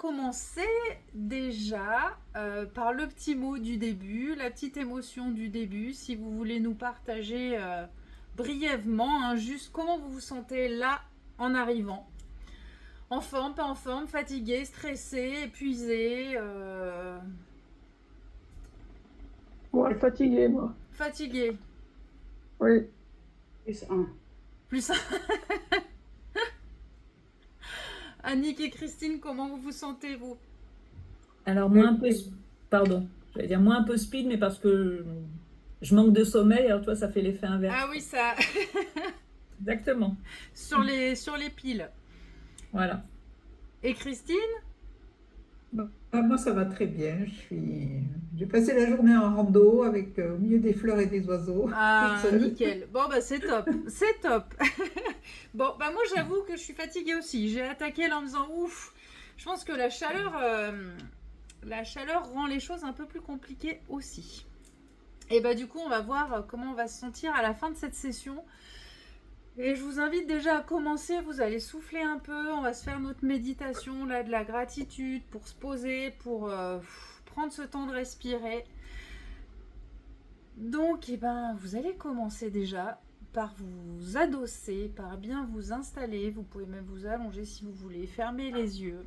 Commencer déjà par le petit mot du début, la petite émotion du début, si vous voulez nous partager brièvement, hein, juste comment vous vous sentez là en arrivant. En forme, pas en forme, fatigué, stressé, épuisé, Ouais, fatigué, moi. fatigué. Oui. Plus un. Plus Annick et Christine, comment vous vous sentez vous? Alors, moi, un peu, pardon, j'allais dire moi un peu speed, mais parce que je manque de sommeil, alors toi, ça fait l'effet Ah inverse, oui, quoi. ça, Exactement. sur les piles. Voilà. Et Christine? Moi, ça va très bien. J'ai passé la journée en rando avec au milieu des fleurs et des oiseaux, toute Ah, seule. nickel. Bon, bah c'est top. C'est top. Bon, bah moi j'avoue que je suis fatiguée aussi. J'ai attaqué là en me disant ouf. Je pense que la chaleur rend les choses un peu plus compliquées aussi. Et bah du coup, on va voir comment on va se sentir à la fin de cette session. Et je vous invite déjà à commencer. Vous allez souffler un peu. On va se faire notre méditation là de la gratitude pour se poser, pour prendre ce temps de respirer. Donc, eh ben, vous allez commencer déjà par vous adosser, par bien vous installer. Vous pouvez même vous allonger si vous voulez. Fermez les yeux.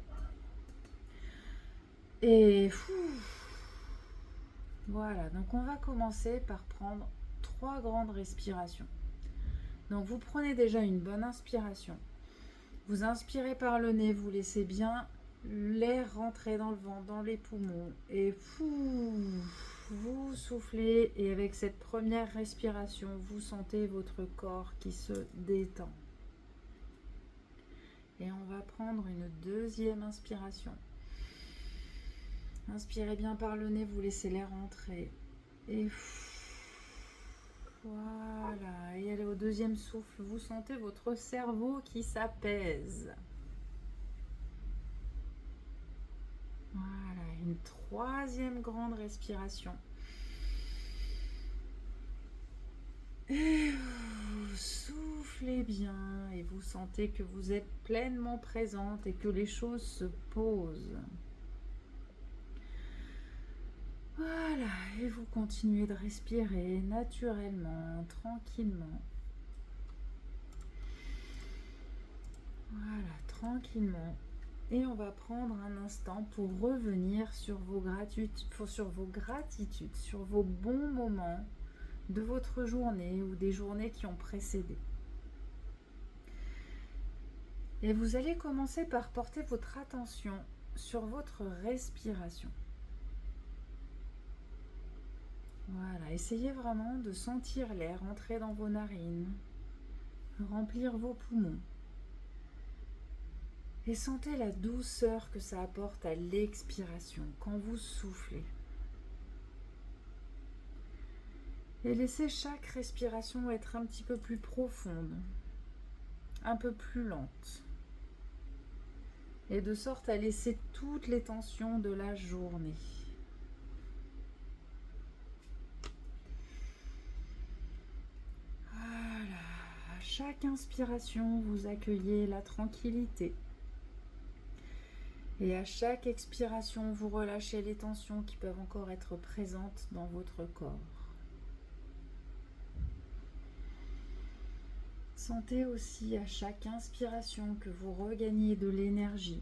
Et voilà, donc on va commencer par prendre 3 grandes respirations. Donc vous prenez déjà une bonne inspiration. Vous inspirez par le nez, vous laissez bien l'air rentrer dans le ventre, dans les poumons. Et vous soufflez et avec cette première respiration, vous sentez votre corps qui se détend. Et on va prendre une deuxième inspiration. Inspirez bien par le nez, vous laissez l'air rentrer. Et voilà. Et allez au deuxième souffle, vous sentez votre cerveau qui s'apaise. Voilà, une troisième grande respiration. Et vous soufflez bien et vous sentez que vous êtes pleinement présente et que les choses se posent. Voilà, et vous continuez de respirer naturellement, tranquillement. Voilà, tranquillement. Et on va prendre un instant pour revenir sur vos gratitudes, sur vos bons moments de votre journée ou des journées qui ont précédé. Et vous allez commencer par porter votre attention sur votre respiration. Voilà, essayez vraiment de sentir l'air entrer dans vos narines, remplir vos poumons. Et sentez la douceur que ça apporte à l'expiration quand vous soufflez. Et laissez chaque respiration être un petit peu plus profonde, un peu plus lente. Et de sorte à laisser toutes les tensions de la journée. Voilà. À chaque inspiration, vous accueillez la tranquillité. Et à chaque expiration, vous relâchez les tensions qui peuvent encore être présentes dans votre corps. Sentez aussi à chaque inspiration que vous regagnez de l'énergie.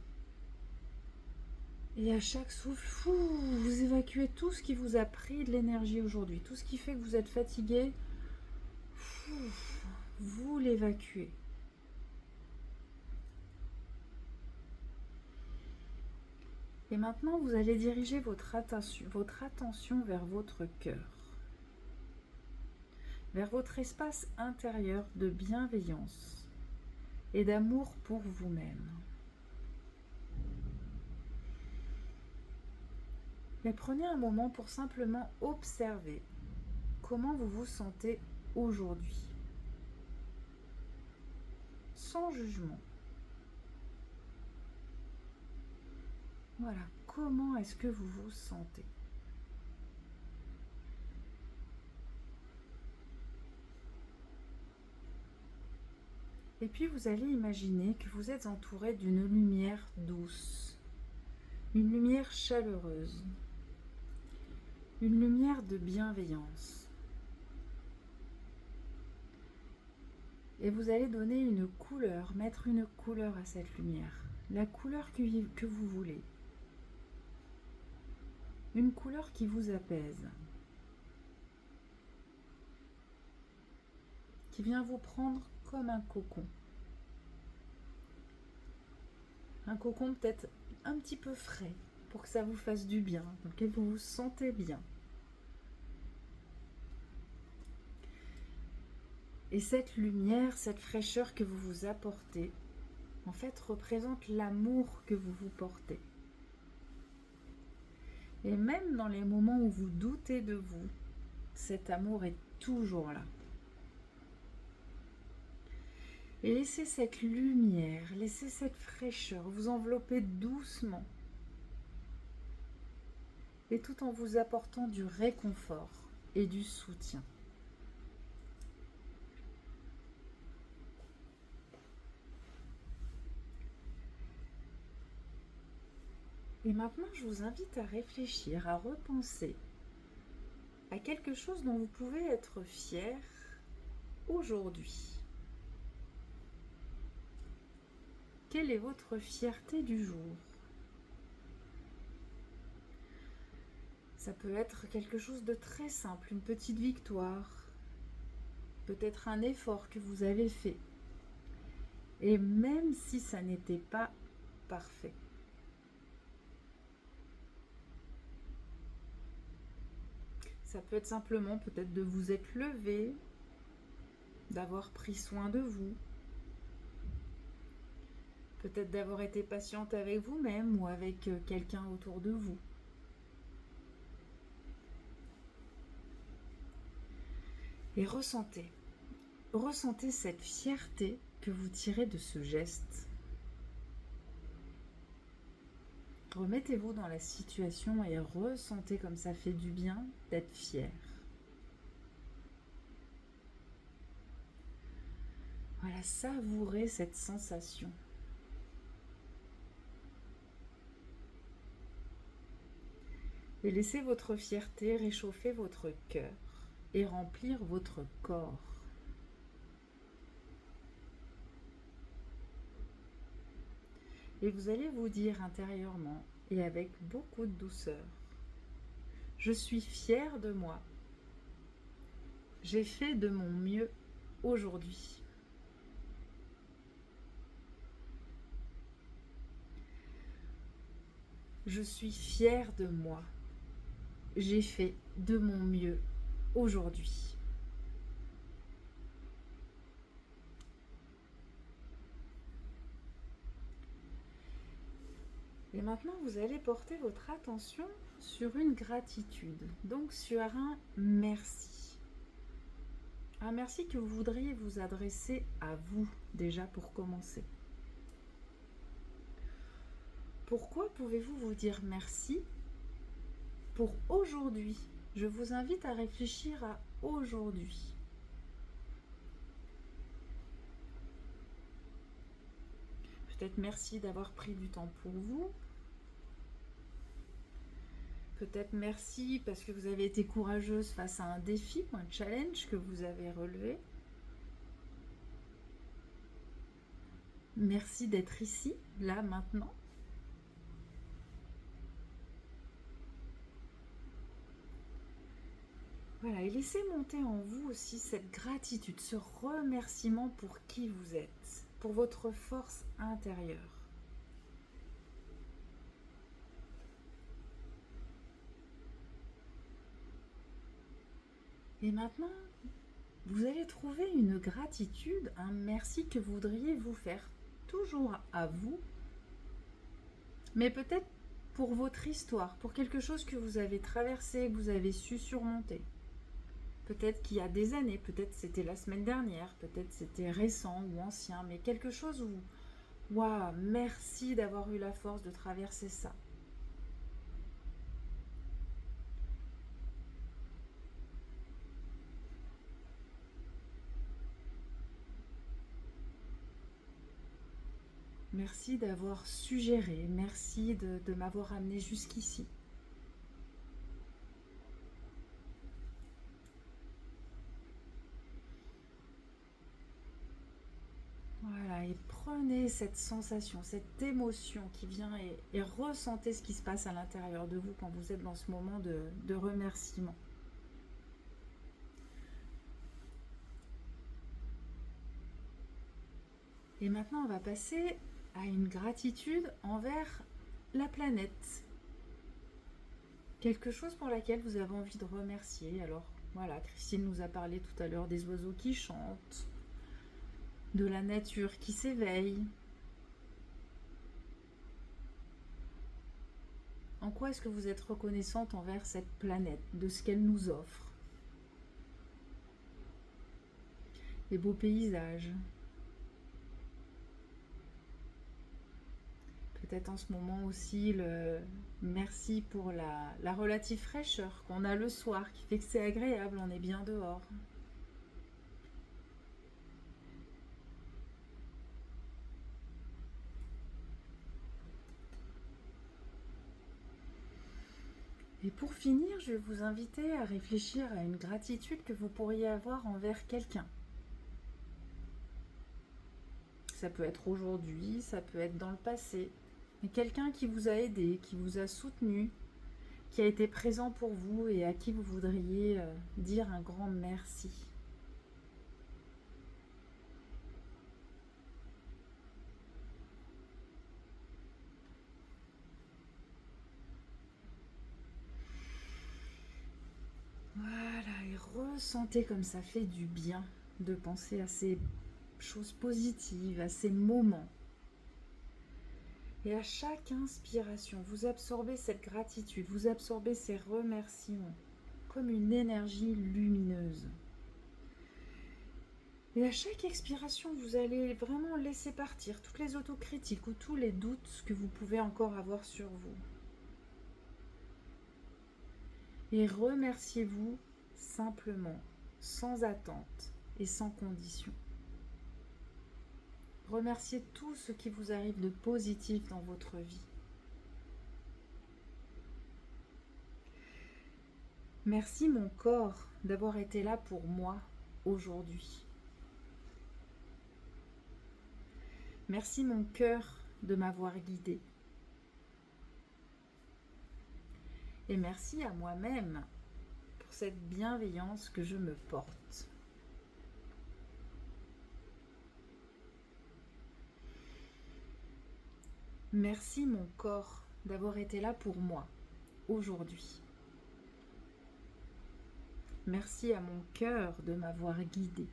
Et à chaque souffle, vous évacuez tout ce qui vous a pris de l'énergie aujourd'hui. Tout ce qui fait que vous êtes fatigué, vous l'évacuez. Et maintenant, vous allez diriger votre attention vers votre cœur, vers votre espace intérieur de bienveillance et d'amour pour vous-même. Mais prenez un moment pour simplement observer comment vous vous sentez aujourd'hui, sans jugement. Voilà, comment est-ce que vous vous sentez ? Et puis vous allez imaginer que vous êtes entouré d'une lumière douce, Une lumière chaleureuse. Une lumière de bienveillance. Et vous allez donner une couleur, mettre une couleur à cette lumière. La couleur que vous voulez. Une couleur qui vous apaise. Qui vient vous prendre comme un cocon. Un cocon peut-être un petit peu frais pour que ça vous fasse du bien, dans lequel vous vous sentez bien. Et cette lumière, cette fraîcheur que vous vous apportez, en fait, représente l'amour que vous vous portez. Et même dans les moments où vous doutez de vous, cet amour est toujours là. Et laissez cette lumière, laissez cette fraîcheur vous envelopper doucement. Et tout en vous apportant du réconfort et du soutien. Et maintenant, je vous invite à réfléchir, à repenser à quelque chose dont vous pouvez être fier aujourd'hui. Quelle est votre fierté du jour? Ça peut être quelque chose de très simple, une petite victoire, peut-être un effort que vous avez fait. Et même si ça n'était pas parfait. Ça peut être simplement peut-être de vous être levé, d'avoir pris soin de vous, peut-être d'avoir été patiente avec vous-même ou avec quelqu'un autour de vous. Et ressentez cette fierté que vous tirez de ce geste. Remettez-vous dans la situation et ressentez comme ça fait du bien d'être fier. Voilà, savourez cette sensation. Et laissez votre fierté réchauffer votre cœur et remplir votre corps. Et vous allez vous dire intérieurement et avec beaucoup de douceur, je suis fière de moi. J'ai fait de mon mieux aujourd'hui. Je suis fière de moi. J'ai fait de mon mieux aujourd'hui. Et maintenant, vous allez porter votre attention sur une gratitude, donc sur un merci. Un merci que vous voudriez vous adresser à vous, déjà pour commencer. Pourquoi pouvez-vous vous dire merci pour aujourd'hui? Je vous invite à réfléchir à aujourd'hui. Peut-être merci d'avoir pris du temps pour vous. Peut-être merci parce que vous avez été courageuse face à un défi ou un challenge que vous avez relevé. Merci d'être ici, là, maintenant. Voilà, et laissez monter en vous aussi cette gratitude, ce remerciement pour qui vous êtes, pour votre force intérieure. Et maintenant, vous allez trouver une gratitude, un merci que vous voudriez vous faire toujours à vous, mais peut-être pour votre histoire, pour quelque chose que vous avez traversé, que vous avez su surmonter. Peut-être qu'il y a des années, peut-être c'était la semaine dernière, peut-être c'était récent ou ancien, mais quelque chose où, waouh, merci d'avoir eu la force de traverser ça. Merci d'avoir suggéré, merci de m'avoir amené jusqu'ici. Voilà, et prenez cette sensation, cette émotion qui vient et ressentez ce qui se passe à l'intérieur de vous quand vous êtes dans ce moment de remerciement. Et maintenant, on va passer à une gratitude envers la planète. Quelque chose pour laquelle vous avez envie de remercier. Alors, voilà, Christine nous a parlé tout à l'heure des oiseaux qui chantent, de la nature qui s'éveille. En quoi est-ce que vous êtes reconnaissante envers cette planète, de ce qu'elle nous offre? Les beaux paysages. Peut-être en ce moment aussi le merci pour la relative fraîcheur qu'on a le soir, qui fait que c'est agréable, on est bien dehors. Et pour finir, je vais vous inviter à réfléchir à une gratitude que vous pourriez avoir envers quelqu'un. Ça peut être aujourd'hui, ça peut être dans le passé. Mais quelqu'un qui vous a aidé, qui vous a soutenu, qui a été présent pour vous et à qui vous voudriez dire un grand merci. Voilà, et ressentez comme ça fait du bien de penser à ces choses positives, à ces moments. Et à chaque inspiration, vous absorbez cette gratitude, vous absorbez ces remerciements comme une énergie lumineuse. Et à chaque expiration, vous allez vraiment laisser partir toutes les autocritiques ou tous les doutes que vous pouvez encore avoir sur vous. Et remerciez-vous simplement, sans attente et sans condition. Remerciez tout ce qui vous arrive de positif dans votre vie. Merci mon corps d'avoir été là pour moi aujourd'hui. Merci mon cœur de m'avoir guidé. Et merci à moi-même pour cette bienveillance que je me porte. Merci mon corps d'avoir été là pour moi aujourd'hui. Merci à mon cœur de m'avoir guidé.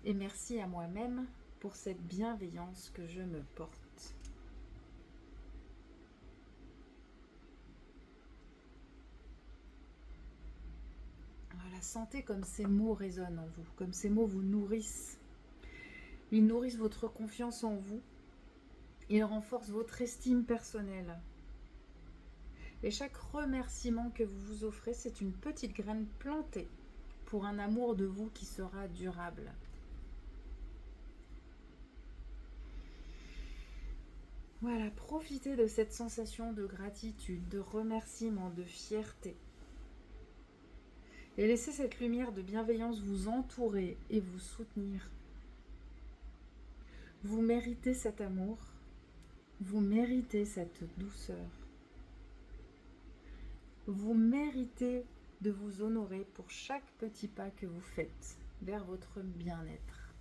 Et merci à moi-même pour cette bienveillance que je me porte. Voilà, sentez comme ces mots résonnent en vous, comme ces mots vous nourrissent. Ils nourrissent votre confiance en vous. Ils renforcent votre estime personnelle. Et chaque remerciement que vous vous offrez, c'est une petite graine plantée pour un amour de vous qui sera durable. Voilà, profitez de cette sensation de gratitude, de remerciement, de fierté. Et laissez cette lumière de bienveillance vous entourer et vous soutenir. Vous méritez cet amour, vous méritez cette douceur. Vous méritez de vous honorer pour chaque petit pas que vous faites vers votre bien-être.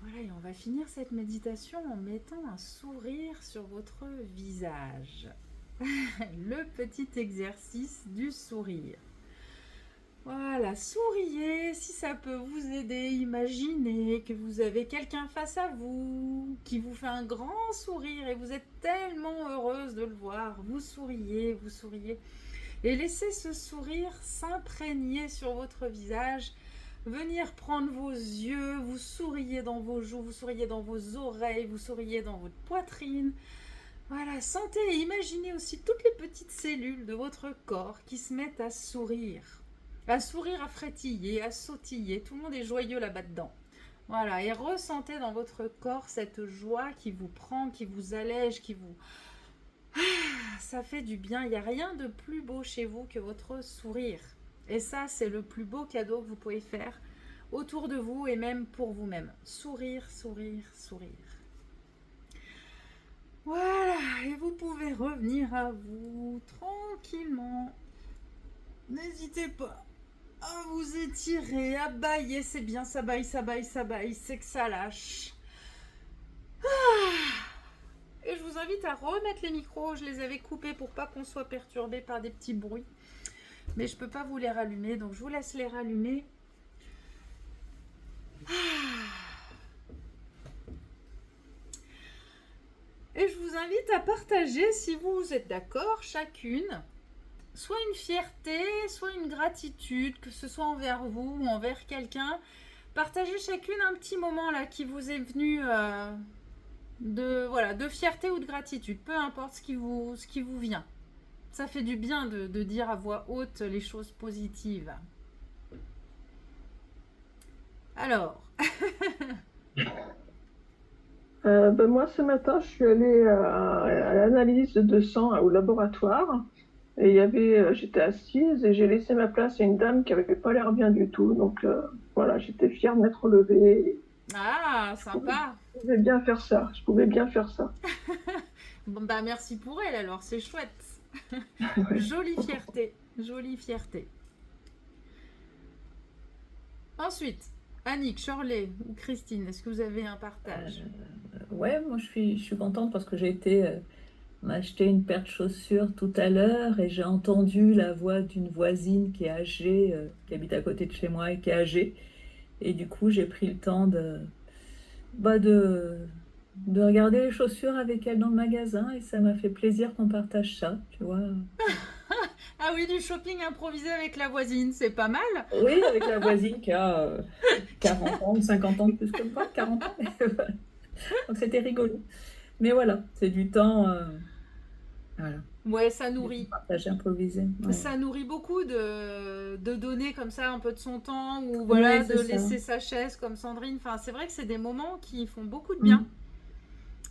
Voilà, et on va finir cette méditation en mettant un sourire sur votre visage. Le petit exercice du sourire. Voilà, souriez, si ça peut vous aider, imaginez que vous avez quelqu'un face à vous qui vous fait un grand sourire et vous êtes tellement heureuse de le voir. Vous souriez et laissez ce sourire s'imprégner sur votre visage, venir prendre vos yeux, vous souriez dans vos joues, vous souriez dans vos oreilles, vous souriez dans votre poitrine. Voilà, sentez et imaginez aussi toutes les petites cellules de votre corps qui se mettent à sourire, à frétiller, à sautiller. Tout le monde est joyeux là-bas dedans. Voilà, et ressentez dans votre corps cette joie qui vous prend, qui vous allège, qui vous... Ça fait du bien. Il n'y a rien de plus beau chez vous que votre sourire. Et ça, c'est le plus beau cadeau que vous pouvez faire autour de vous et même pour vous-même. Sourire, sourire, sourire. Voilà, et vous pouvez revenir à vous tranquillement. N'hésitez pas à vous étirer, à bailler, c'est bien, ça baille, ça baille, ça baille, c'est que ça lâche. Et je vous invite à remettre les micros, je les avais coupés pour pas qu'on soit perturbé par des petits bruits. Mais je peux pas vous les rallumer, donc je vous laisse les rallumer. Et je vous invite à partager, si vous êtes d'accord, chacune, soit une fierté, soit une gratitude, que ce soit envers vous ou envers quelqu'un. Partagez chacune un petit moment là qui vous est venu de fierté ou de gratitude, peu importe ce qui vous vient. Ça fait du bien de dire à voix haute les choses positives. Alors, Moi, ce matin, je suis allée à l'analyse de sang au laboratoire. Et j'étais assise et j'ai laissé ma place à une dame qui n'avait pas l'air bien du tout. Donc voilà, j'étais fière de m'être relevée. ah, sympa. Je pouvais bien faire ça. Je pouvais bien faire ça. Bon, bah merci pour elle alors, c'est chouette. Ouais. Jolie fierté, jolie fierté. Ensuite, Annick, Shirley ou Christine, est-ce que vous avez un partage? Ouais, moi je suis contente parce que j'ai été m'acheter une paire de chaussures tout à l'heure et j'ai entendu la voix d'une voisine qui est âgée, qui habite à côté de chez moi et qui est âgée. Et du coup, j'ai pris le temps bah de regarder les chaussures avec elle dans le magasin et ça m'a fait plaisir qu'on partage ça, tu vois. Ah oui, du shopping improvisé avec la voisine, c'est pas mal. Oui, avec la voisine qui a 40 ans ou 50 ans de plus que moi, 40 ans. Mais voilà. Donc c'était rigolo. Mais voilà, c'est du temps, voilà, Ouais, ça du nourrit. temps partagé, improvisé. Ouais. Ça nourrit beaucoup de donner comme ça un peu de son temps ou Ouais, voilà, de c'est ça. laisser sa chaise comme Sandrine. Enfin, c'est vrai que c'est des moments qui font beaucoup de bien.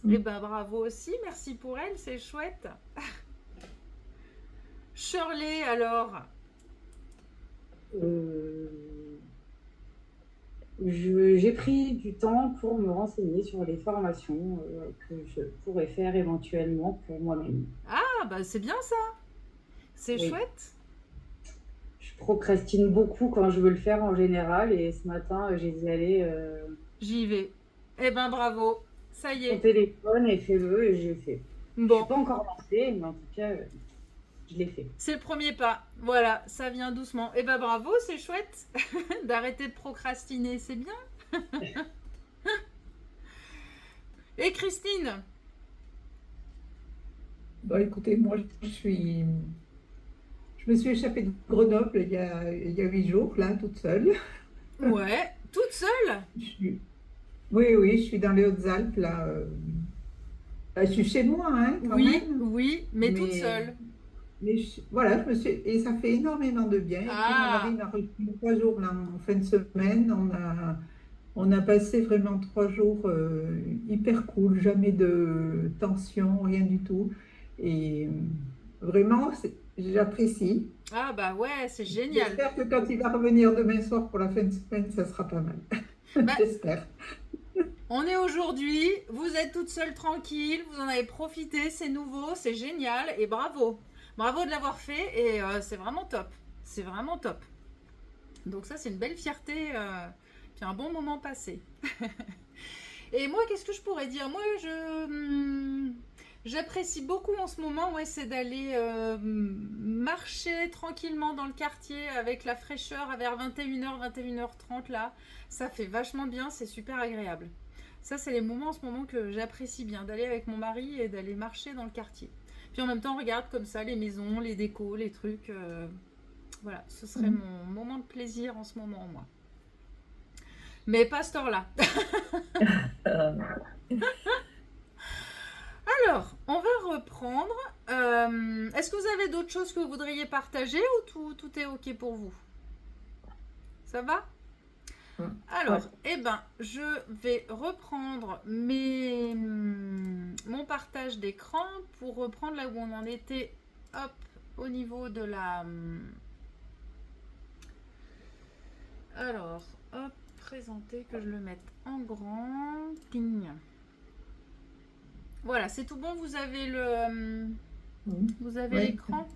Mm. Et ben bravo aussi, merci pour elle, c'est chouette. Shirley, alors, Euh, j'ai pris du temps pour me renseigner sur les formations que je pourrais faire éventuellement pour moi-même. ah bah c'est bien ça, c'est Oui, chouette. je procrastine beaucoup quand je veux le faire en général et ce matin, j'ai dit allez, J'y vais. Eh ben bravo, ça y ton est. téléphone et fais-le et j'ai fait. Je suis Bon, pas encore lancée, mais en tout cas, je l'ai fait. c'est le premier pas. Voilà, ça vient doucement. Eh ben bravo, c'est chouette d'arrêter de procrastiner, c'est bien. Et Christine? Bah, écoutez, je me suis échappée de Grenoble il y a 8 jours, là, toute seule. Ouais, toute seule? Je suis- Oui, oui, je suis dans les Hautes-Alpes, là. Bah, je suis chez moi, hein, quand Oui, même. oui, mais toute Mais, seule. voilà, et ça fait énormément de bien. Et puis mon mari Ah, m'a reçu 3 jours là, en fin de semaine. On a passé vraiment 3 jours hyper cool, jamais de tension, rien du tout. Et vraiment, j'apprécie. ah bah ouais, c'est génial. J'espère que quand il va revenir demain soir pour la fin de semaine, ça sera pas mal. Bah, J'espère. on est aujourd'hui, vous êtes toute seule tranquille, vous en avez profité, c'est nouveau, c'est génial et bravo. Bravo de l'avoir fait et c'est vraiment top. C'est vraiment top. Donc ça, c'est une belle fierté, puis un bon moment passé. Et moi, qu'est-ce que je pourrais dire? Moi, j'apprécie beaucoup en ce moment, ouais, c'est d'aller marcher tranquillement dans le quartier avec la fraîcheur vers 21h, 21h30 là. Ça fait vachement bien, c'est super agréable. Ça, c'est les moments en ce moment que j'apprécie bien, d'aller avec mon mari et d'aller marcher dans le quartier. Puis en même temps, on regarde comme ça les maisons, les décos, les trucs. Voilà, ce serait mon moment de plaisir en ce moment, moi. Mais pas à cette heure-là. Euh, Alors, on va reprendre. Est-ce que vous avez d'autres choses que vous voudriez partager ou tout est OK pour vous? Ça va? Alors, je vais reprendre mon partage d'écran pour reprendre là où on en était, hop, au niveau de la... Alors, hop, présenter, que je le mette en grand. Ting. Voilà, c'est tout bon, vous avez l'écran.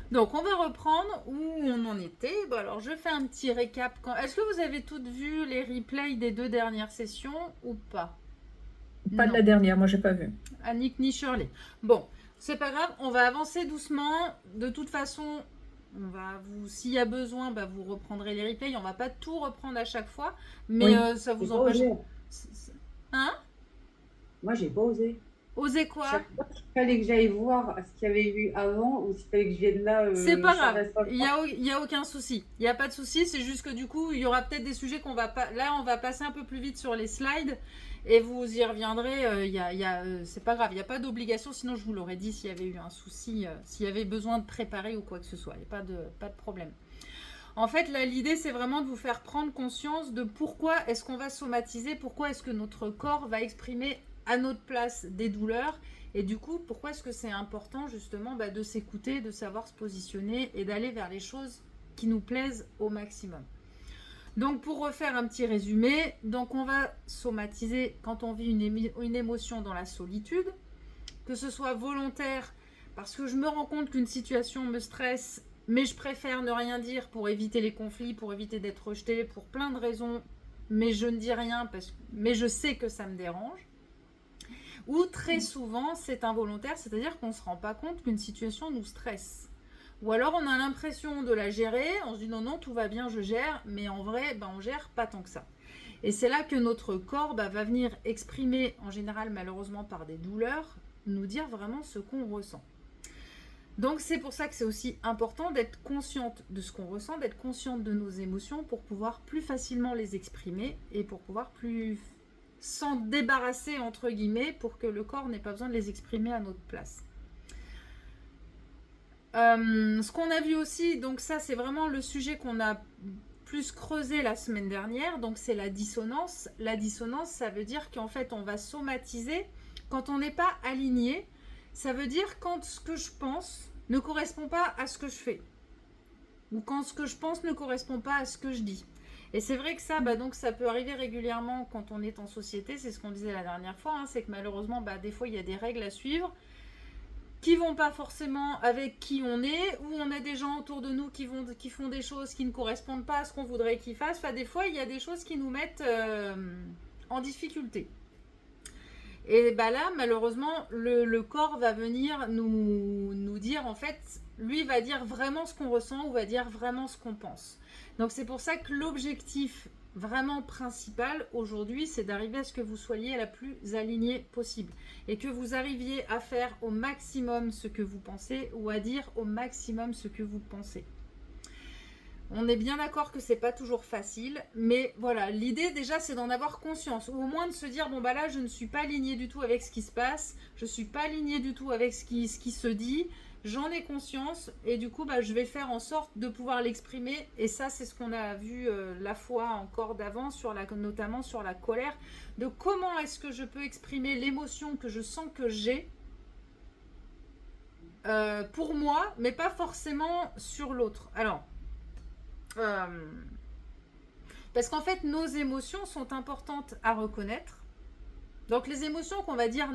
Donc, on va reprendre où on en était. Bon, alors, je fais un petit récap. Est-ce que vous avez toutes vu les replays des 2 dernières sessions ou pas? Pas de la dernière, moi j'ai pas vu. Annick ni Shirley. Bon, c'est pas grave, on va avancer doucement. De toute façon, s'il y a besoin, vous reprendrez les replays. On va pas tout reprendre à chaque fois, mais ça vous empêche. Hein? Moi, j'ai pas osé. Oser quoi? Chaque fois qu'il fallait que j'aille voir ce qu'il y avait eu avant ou s'il fallait que je vienne là. C'est pas grave, il y a aucun souci. Il n'y a pas de souci, c'est juste que du coup, il y aura peut-être des sujets qu'on va pas. Là, on va passer un peu plus vite sur les slides et vous y reviendrez. C'est pas grave, il n'y a pas d'obligation. Sinon, je vous l'aurais dit s'il y avait eu un souci, s'il y avait besoin de préparer ou quoi que ce soit. Il n'y a pas de problème. En fait, là, l'idée, c'est vraiment de vous faire prendre conscience de pourquoi est-ce qu'on va somatiser, pourquoi est-ce que notre corps va exprimer à notre place des douleurs, et du coup, pourquoi est-ce que c'est important justement de s'écouter, de savoir se positionner et d'aller vers les choses qui nous plaisent au maximum. Donc, pour refaire un petit résumé, donc on va somatiser quand on vit une émotion dans la solitude, que ce soit volontaire, parce que je me rends compte qu'une situation me stresse, mais je préfère ne rien dire pour éviter les conflits, pour éviter d'être rejetée, pour plein de raisons, mais je ne dis rien, mais je sais que ça me dérange. Ou très souvent, c'est involontaire, c'est-à-dire qu'on ne se rend pas compte qu'une situation nous stresse. Ou alors, on a l'impression de la gérer, on se dit non, tout va bien, je gère, mais en vrai, on gère pas tant que ça. Et c'est là que notre corps va venir exprimer, en général, malheureusement, par des douleurs, nous dire vraiment ce qu'on ressent. Donc, c'est pour ça que c'est aussi important d'être consciente de ce qu'on ressent, d'être consciente de nos émotions pour pouvoir plus facilement les exprimer et pour pouvoir plus s'en débarrasser entre guillemets pour que le corps n'ait pas besoin de les exprimer à notre place. Ce qu'on a vu aussi, donc ça c'est vraiment le sujet qu'on a plus creusé la semaine dernière, donc c'est la dissonance. La dissonance, ça veut dire qu'en fait on va somatiser quand on n'est pas aligné. Ça veut dire quand ce que je pense ne correspond pas à ce que je fais, ou quand ce que je pense ne correspond pas à ce que je dis. Et c'est vrai que ça, donc ça peut arriver régulièrement quand on est en société, c'est ce qu'on disait la dernière fois, c'est que malheureusement, des fois, il y a des règles à suivre qui vont pas forcément avec qui on est, ou on a des gens autour de nous qui font des choses qui ne correspondent pas à ce qu'on voudrait qu'ils fassent. Des fois, il y a des choses qui nous mettent en difficulté. Et là, malheureusement, le corps va venir nous dire, en fait, lui va dire vraiment ce qu'on ressent ou va dire vraiment ce qu'on pense. Donc c'est pour ça que l'objectif vraiment principal aujourd'hui, c'est d'arriver à ce que vous soyez la plus alignée possible et que vous arriviez à faire au maximum ce que vous pensez ou à dire au maximum ce que vous pensez. On est bien d'accord que c'est pas toujours facile, mais voilà, l'idée déjà c'est d'en avoir conscience, ou au moins de se dire bon là je ne suis pas alignée du tout avec ce qui se passe, je suis pas alignée du tout avec ce qui se dit, j'en ai conscience et du coup je vais faire en sorte de pouvoir l'exprimer. Et ça c'est ce qu'on a vu la fois encore d'avant, notamment sur la colère, de comment est-ce que je peux exprimer l'émotion que je sens que j'ai pour moi, mais pas forcément sur l'autre. Alors parce qu'en fait nos émotions sont importantes à reconnaître. Donc les émotions qu'on va dire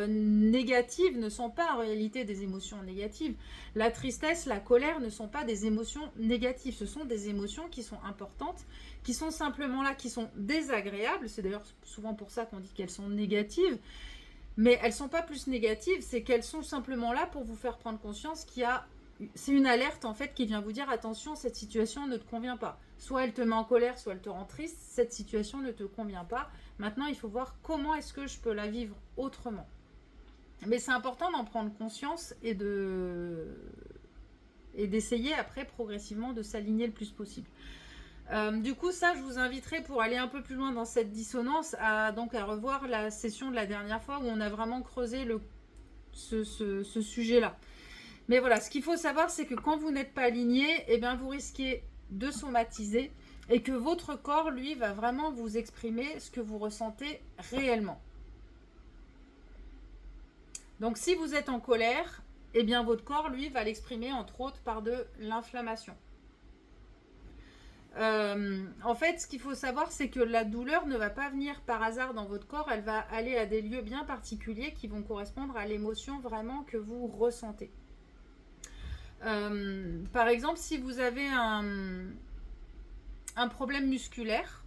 négatives ne sont pas en réalité des émotions négatives. La tristesse, la colère ne sont pas des émotions négatives. Ce sont des émotions qui sont importantes, qui sont simplement là, qui sont désagréables. C'est d'ailleurs souvent pour ça qu'on dit qu'elles sont négatives. Mais elles ne sont pas plus négatives, c'est qu'elles sont simplement là pour vous faire prendre conscience qu'il y a... C'est une alerte en fait qui vient vous dire attention, cette situation ne te convient pas. Soit elle te met en colère, soit elle te rend triste, cette situation ne te convient pas. Maintenant, il faut voir comment est-ce que je peux la vivre autrement. Mais c'est important d'en prendre conscience et d'essayer après progressivement de s'aligner le plus possible. Du coup, ça, je vous inviterai pour aller un peu plus loin dans cette dissonance à revoir la session de la dernière fois où on a vraiment creusé ce sujet-là. Mais voilà, ce qu'il faut savoir, c'est que quand vous n'êtes pas aligné, eh bien, vous risquez de somatiser et que votre corps, lui, va vraiment vous exprimer ce que vous ressentez réellement. Donc, si vous êtes en colère, eh bien, votre corps, lui, va l'exprimer, entre autres, par de l'inflammation. En fait, ce qu'il faut savoir, c'est que la douleur ne va pas venir par hasard dans votre corps, elle va aller à des lieux bien particuliers qui vont correspondre à l'émotion vraiment que vous ressentez. Par exemple, si vous avez un problème musculaire,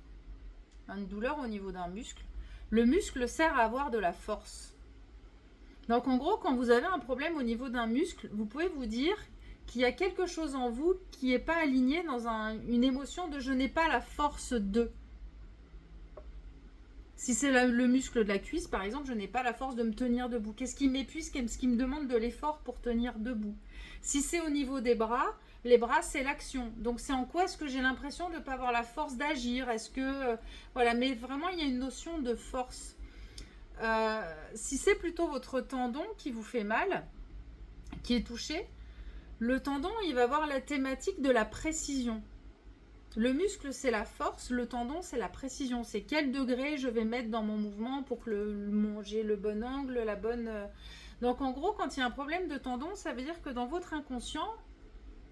une douleur au niveau d'un muscle, le muscle sert à avoir de la force. Donc en gros, quand vous avez un problème au niveau d'un muscle, vous pouvez vous dire qu'il y a quelque chose en vous qui n'est pas aligné dans une émotion de je n'ai pas la force de. Si c'est le muscle de la cuisse, par exemple, je n'ai pas la force de me tenir debout. Qu'est-ce qui m'épuise, qu'est-ce qui me demande de l'effort pour tenir debout? Si c'est au niveau des bras, les bras, c'est l'action. Donc, c'est en quoi est-ce que j'ai l'impression de ne pas avoir la force d'agir? Est-ce que... voilà, mais vraiment, il y a une notion de force. Si c'est plutôt votre tendon qui vous fait mal, qui est touché, le tendon, il va avoir la thématique de la précision. Le muscle, c'est la force. Le tendon, c'est la précision. C'est quel degré je vais mettre dans mon mouvement pour que j'ai le bon angle, la bonne... Donc, en gros, quand il y a un problème de tendon, ça veut dire que dans votre inconscient,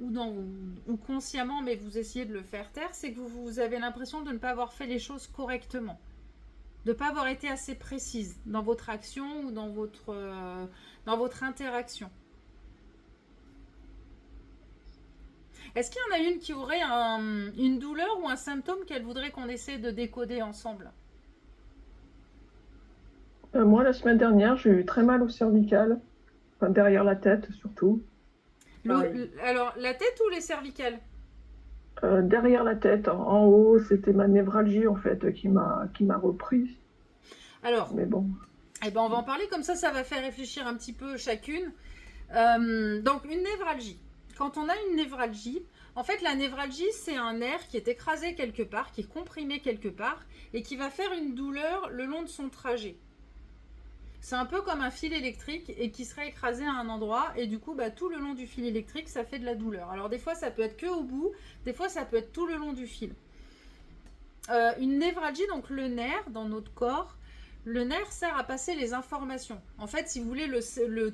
ou consciemment, mais vous essayez de le faire taire, c'est que vous avez l'impression de ne pas avoir fait les choses correctement. De ne pas avoir été assez précise dans votre action ou dans votre interaction. Est-ce qu'il y en a une qui aurait une douleur ou un symptôme qu'elle voudrait qu'on essaie de décoder ensemble? Moi, la semaine dernière, j'ai eu très mal au cervical, enfin, derrière la tête surtout. Alors, la tête ou les cervicales? Derrière la tête, en haut, c'était ma névralgie en fait qui m'a reprise. Alors, mais bon. Eh ben, on va en parler comme ça va faire réfléchir un petit peu chacune. Donc, une névralgie. Quand on a une névralgie, en fait, la névralgie, c'est un nerf qui est écrasé quelque part, qui est comprimé quelque part, et qui va faire une douleur le long de son trajet. C'est un peu comme un fil électrique et qui serait écrasé à un endroit, et du coup, tout le long du fil électrique, ça fait de la douleur. Alors, des fois, ça peut être que au bout, des fois, ça peut être tout le long du fil. Une névralgie, donc le nerf dans notre corps, le nerf sert à passer les informations. En fait, si vous voulez,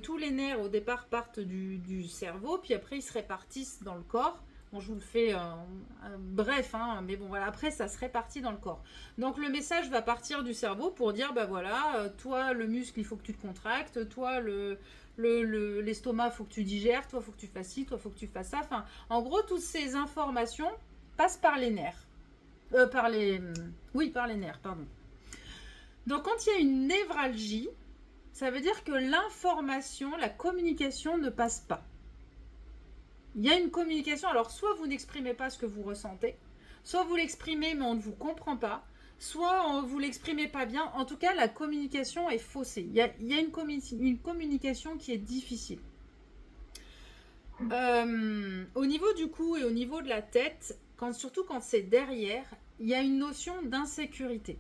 tous les nerfs au départ partent du cerveau, puis après ils se répartissent dans le corps. Bon, je vous le fais bref, mais bon, voilà, après ça se répartit dans le corps. Donc le message va partir du cerveau pour dire, voilà, toi le muscle, il faut que tu te contractes, toi l'estomac, il faut que tu digères, toi il faut que tu fasses ci, toi il faut que tu fasses ça. Enfin, en gros, toutes ces informations passent par les nerfs. Par les nerfs, pardon. Donc, quand il y a une névralgie, ça veut dire que l'information, la communication ne passe pas. Il y a une communication, alors soit vous n'exprimez pas ce que vous ressentez, soit vous l'exprimez mais on ne vous comprend pas, soit vous l'exprimez pas bien. En tout cas, la communication est faussée. Il y a une communication qui est difficile. Au niveau du cou et au niveau de la tête, surtout quand c'est derrière, il y a une notion d'insécurité.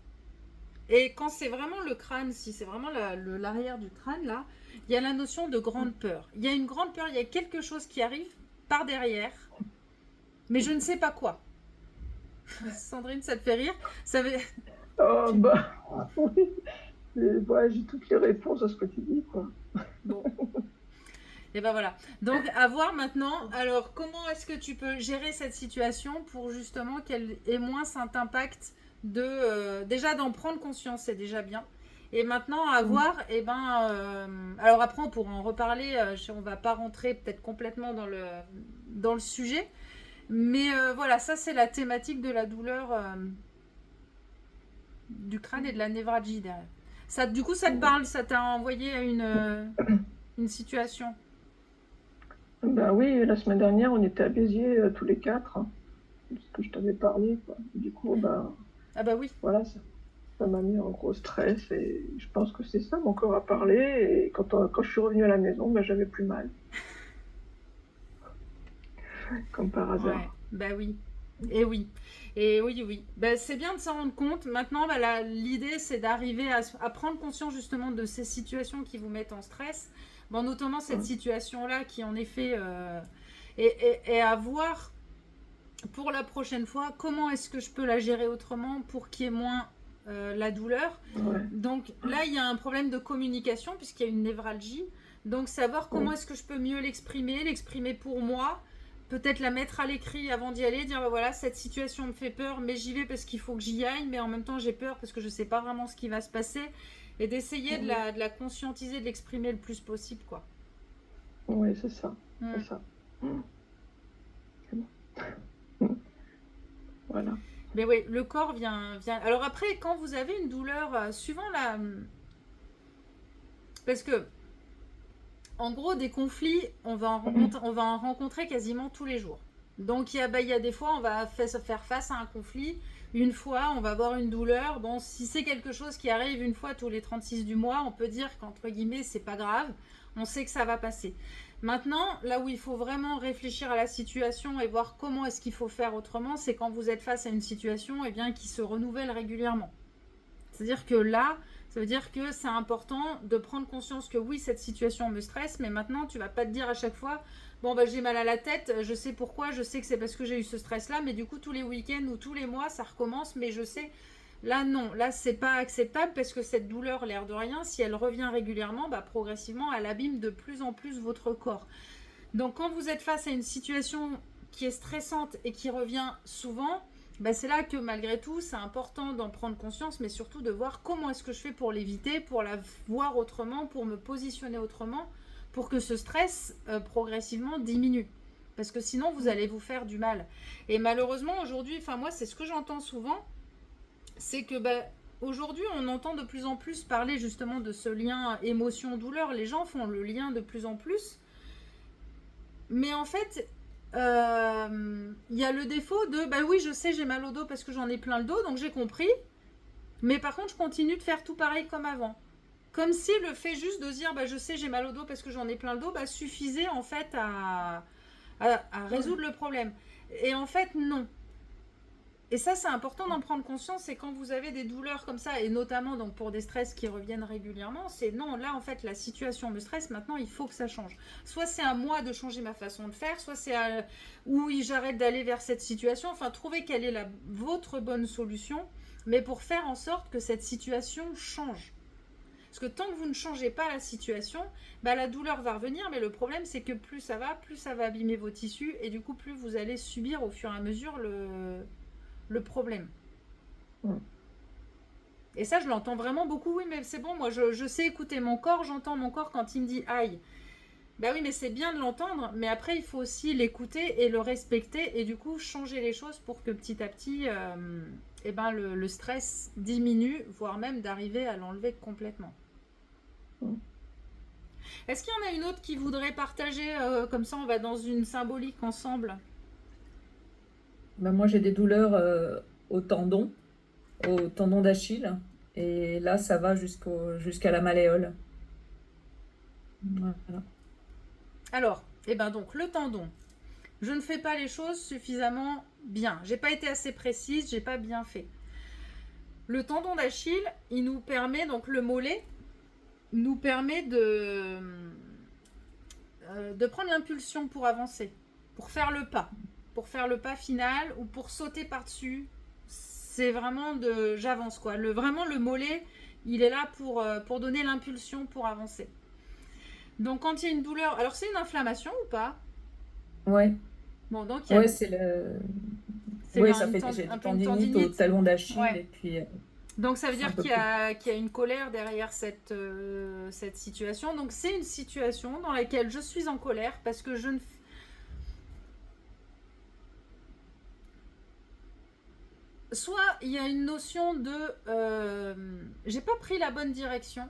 Et quand c'est vraiment le crâne, si c'est vraiment l'arrière du crâne, là, il y a la notion de grande peur. Il y a une grande peur, il y a quelque chose qui arrive par derrière, mais je ne sais pas quoi. Sandrine, ça te fait rire? Oh, oui. J'ai toutes les réponses à ce que tu dis, quoi. Bon. Et ben voilà. Donc, à voir maintenant. Alors, comment est-ce que tu peux gérer cette situation pour justement qu'elle ait moins cet impact déjà d'en prendre conscience, c'est déjà bien. Et maintenant, à voir, alors après, on pourra en reparler. On va pas rentrer peut-être complètement dans le sujet. Mais voilà, ça, c'est la thématique de la douleur du crâne et de la névralgie derrière. Ça, du coup, ça te parle? Ça t'a envoyé à une situation? Oui, la semaine dernière, on était à Béziers tous les 4. Ce que je t'avais parlé, quoi. Du coup, ah bah oui. Voilà, ça m'a mis en gros stress et je pense que c'est ça, mon corps a parlé et quand je suis revenue à la maison, j'avais plus mal. Comme par hasard. Ouais, bah oui. Et oui. Et oui. C'est bien de s'en rendre compte. Maintenant, l'idée, c'est d'arriver à prendre conscience justement de ces situations qui vous mettent en stress. Bon, notamment cette Ouais. situation-là qui en effet est à voir pour la prochaine fois, comment est-ce que je peux la gérer autrement pour qu'il y ait moins la douleur. Ouais. Donc là, il y a un problème de communication puisqu'il y a une névralgie. Donc savoir comment Ouais. est-ce que je peux mieux l'exprimer pour moi, peut-être la mettre à l'écrit avant d'y aller, dire bah voilà, cette situation me fait peur, mais j'y vais parce qu'il faut que j'y aille, mais en même temps j'ai peur parce que je sais pas vraiment ce qui va se passer, et d'essayer de la conscientiser, de l'exprimer le plus possible, quoi. Ouais, c'est ça. Mm. C'est ça. C'est bon. Voilà. Mais oui, le corps vient. Alors après, quand vous avez une douleur, suivant la. Parce que, en gros, des conflits, on va en rencontrer quasiment tous les jours. Donc, il y a des fois, on va faire face à un conflit. Une fois, on va avoir une douleur. Bon, si c'est quelque chose qui arrive une fois tous les 36 du mois, on peut dire qu'entre guillemets, c'est pas grave. On sait que ça va passer. Maintenant, là où il faut vraiment réfléchir à la situation et voir comment est-ce qu'il faut faire autrement, c'est quand vous êtes face à une situation qui se renouvelle régulièrement. C'est-à-dire que là, ça veut dire que c'est important de prendre conscience que oui, cette situation me stresse, mais maintenant, tu vas pas te dire à chaque fois, bon, bah, j'ai mal à la tête, je sais pourquoi, je sais que c'est parce que j'ai eu ce stress-là, mais du coup, tous les week-ends ou tous les mois, ça recommence, mais je sais, là, non, là, c'est pas acceptable parce que cette douleur, l'air de rien, si elle revient régulièrement, bah, progressivement, elle abîme de plus en plus votre corps. Donc, quand vous êtes face à une situation qui est stressante et qui revient souvent, bah c'est là que malgré tout, c'est important d'en prendre conscience, mais surtout de voir comment est-ce que je fais pour l'éviter, pour la voir autrement, pour me positionner autrement, pour que ce stress progressivement diminue. Parce que sinon, vous allez vous faire du mal. Et malheureusement, aujourd'hui, enfin moi, c'est ce que j'entends souvent, c'est que aujourd'hui, on entend de plus en plus parler justement de ce lien émotion-douleur. Les gens font le lien de plus en plus. Mais en fait, il y a le défaut de bah oui, je sais, j'ai mal au dos parce que j'en ai plein le dos, donc j'ai compris. Mais par contre, je continue de faire tout pareil comme avant. Comme si le fait juste de dire bah je sais, j'ai mal au dos parce que j'en ai plein le dos, bah suffisait en fait à résoudre le problème. Et en fait, non. Et ça, c'est important d'en prendre conscience, c'est quand vous avez des douleurs comme ça, et notamment donc pour des stress qui reviennent régulièrement, c'est non, là en fait la situation me stresse, maintenant il faut que ça change. Soit c'est à moi de changer ma façon de faire, soit c'est à oui, j'arrête d'aller vers cette situation, enfin trouver quelle est votre bonne solution, mais pour faire en sorte que cette situation change. Parce que tant que vous ne changez pas la situation, bah, la douleur va revenir, mais le problème c'est que plus ça va abîmer vos tissus, et du coup plus vous allez subir au fur et à mesure le problème. Et ça, je l'entends vraiment beaucoup. Oui, mais c'est bon, moi, je sais écouter mon corps. J'entends mon corps quand il me dit aïe. Bah oui, mais c'est bien de l'entendre. Mais après, il faut aussi l'écouter et le respecter. Et du coup, changer les choses pour que petit à petit, le stress diminue, voire même d'arriver à l'enlever complètement. Est-ce qu'il y en a une autre qui voudrait partager comme ça, on va dans une symbolique ensemble? Ben, moi, j'ai des douleurs au tendon d'Achille. Et là, ça va jusqu'à la malléole. Voilà. Alors, donc, le tendon. Je ne fais pas les choses suffisamment bien. J'ai pas été assez précise, j'ai pas bien fait. Le tendon d'Achille, il nous permet, donc le mollet, nous permet de prendre l'impulsion pour avancer, pour faire le pas final ou pour sauter par-dessus. C'est vraiment j'avance quoi. Vraiment le mollet, il est là pour donner l'impulsion pour avancer. Donc quand il y a une douleur, alors c'est une inflammation ou pas? Ouais. Bon, donc ouais, c'est le. Oui, ça fait j'ai des tendinites au talon d'Achille. Ouais. Et puis, donc ça veut dire qu'il y a une colère derrière cette situation. Donc c'est une situation dans laquelle je suis en colère parce que je ne... Soit il y a une notion de... j'ai pas pris la bonne direction.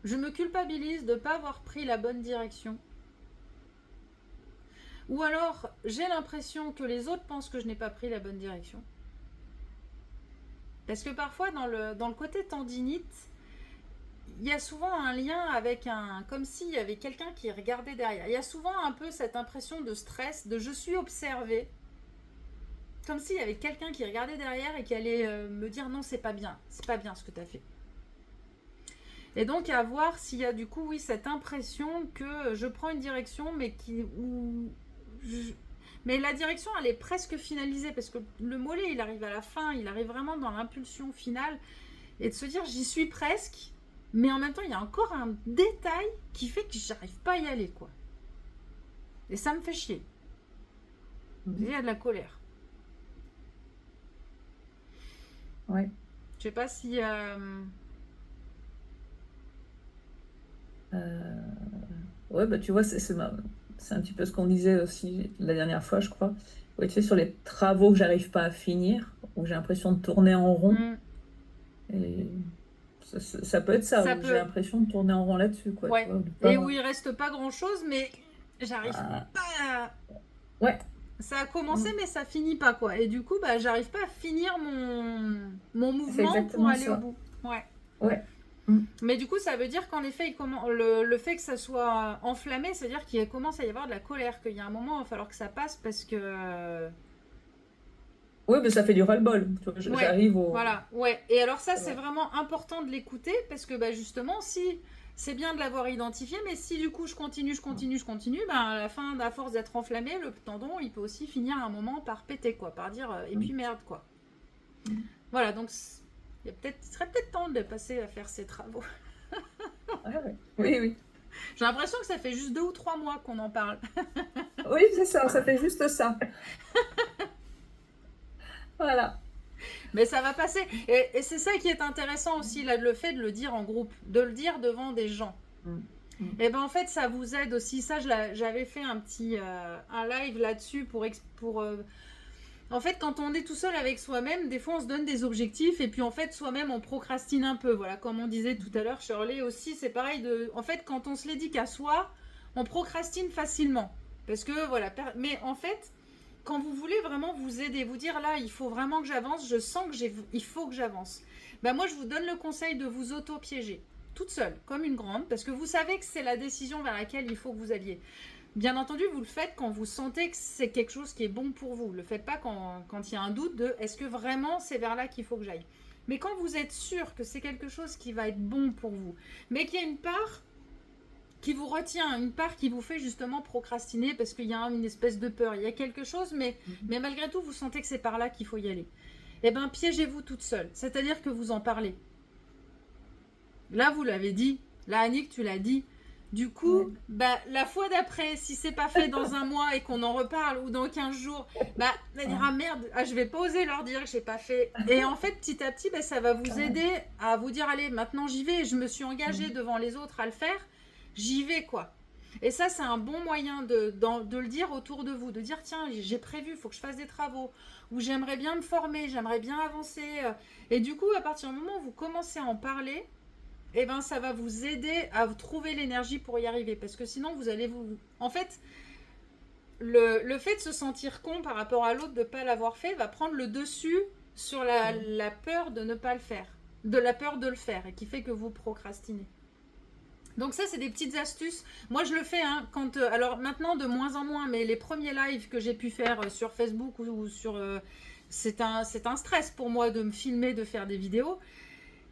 Je me culpabilise de ne pas avoir pris la bonne direction. Ou alors, j'ai l'impression que les autres pensent que je n'ai pas pris la bonne direction. Parce que parfois, dans le côté tendinite, il y a souvent un lien avec comme s'il y avait quelqu'un qui regardait derrière. Il y a souvent un peu cette impression de stress, de je suis observé. Comme s'il y avait quelqu'un qui regardait derrière et qui allait me dire non, c'est pas bien ce que tu as fait. Et donc à voir s'il y a du coup, oui, cette impression que je prends une direction, mais la direction, elle est presque finalisée, parce que le mollet, il arrive à la fin, il arrive vraiment dans l'impulsion finale, et de se dire, j'y suis presque, mais en même temps, il y a encore un détail qui fait que j'arrive pas à y aller, quoi. Et ça me fait chier. Il y a de la colère. Ouais. Je sais pas si... Ouais, bah tu vois, c'est un petit peu ce qu'on disait aussi la dernière fois, je crois. Ouais, tu sais, sur les travaux que j'arrive pas à finir, où j'ai l'impression de tourner en rond. Et ça peut être ça, Ça où peut. j'ai l'impression de tourner en rond là-dessus, quoi. Ouais. Tu vois, de pas- Et où il reste pas grand-chose, mais j'arrive Ah, pas à... ouais, Ça a commencé, mais ça finit pas, quoi. Et du coup, bah, j'arrive pas à finir mon c'est mouvement pour exactement aller au ça. bout. Ouais. Ouais. Mais du coup, ça veut dire qu'en effet, le fait que ça soit enflammé, c'est-à-dire qu'il commence à y avoir de la colère, qu'il y a un moment, il va falloir que ça passe parce que... Ouais, mais ça fait du ras-le-bol. Tu vois, Ouais, j'arrive au. voilà, ouais. Et alors ça, c'est Ouais. vraiment important de l'écouter parce que bah, justement, si c'est bien de l'avoir identifié, mais si du coup je continue, ben à la fin, à force d'être enflammé, le tendon, il peut aussi finir à un moment par péter, quoi, par dire et puis merde, quoi. Voilà, donc il serait peut-être temps de passer à faire ces travaux. Ouais, ouais. Oui, oui. J'ai l'impression que ça fait juste 2 ou 3 mois qu'on en parle. Oui, c'est ça fait juste ça. Voilà. Mais ça va passer. Et c'est ça qui est intéressant aussi, là, le fait de le dire en groupe, de le dire devant des gens. Et ben en fait, ça vous aide aussi. Ça, j'avais fait un live là-dessus en fait, quand on est tout seul avec soi-même, des fois on se donne des objectifs et puis en fait, soi-même on procrastine un peu. Voilà, comme on disait tout à l'heure, Shirley aussi, c'est pareil. En fait, quand on se les dit qu'à soi, on procrastine facilement. Parce que voilà, mais en fait, quand vous voulez vraiment vous aider, vous dire là, il faut vraiment que j'avance, je sens que il faut que j'avance. Ben moi, je vous donne le conseil de vous auto-piéger, toute seule, comme une grande, parce que vous savez que c'est la décision vers laquelle il faut que vous alliez. Bien entendu, vous le faites quand vous sentez que c'est quelque chose qui est bon pour vous. Ne le faites pas quand il y a un doute de est-ce que vraiment c'est vers là qu'il faut que j'aille. Mais quand vous êtes sûr que c'est quelque chose qui va être bon pour vous, mais qu'il y a une part qui vous retient, une part qui vous fait justement procrastiner parce qu'il y a une espèce de peur, il y a quelque chose, mais malgré tout, vous sentez que c'est par là qu'il faut y aller. Eh bien, piégez-vous toute seule. C'est-à-dire que vous en parlez. Là, vous l'avez dit. Là, Annick, tu l'as dit. Du coup, bah, la fois d'après, si c'est pas fait dans un mois et qu'on en reparle ou dans 15 jours, bah, on dira merde, je vais pas oser leur dire que j'ai pas fait. Et en fait, petit à petit, bah, ça va vous aider à vous dire allez, maintenant j'y vais, je me suis engagée devant les autres à le faire, j'y vais quoi. Et ça, c'est un bon moyen de le dire autour de vous, de dire tiens, j'ai prévu, il faut que je fasse des travaux, ou j'aimerais bien me former, j'aimerais bien avancer. Et du coup, à partir du moment où vous commencez à en parler, eh ben, ça va vous aider à trouver l'énergie pour y arriver. Parce que sinon, vous allez vous... En fait, le fait de se sentir con par rapport à l'autre, de ne pas l'avoir fait, va prendre le dessus sur la peur de ne pas le faire. De la peur de le faire, et qui fait que vous procrastinez. Donc ça, c'est des petites astuces. Moi, je le fais, hein, quand... alors maintenant, de moins en moins, mais les premiers lives que j'ai pu faire sur Facebook ou sur... c'est un stress pour moi de me filmer, de faire des vidéos.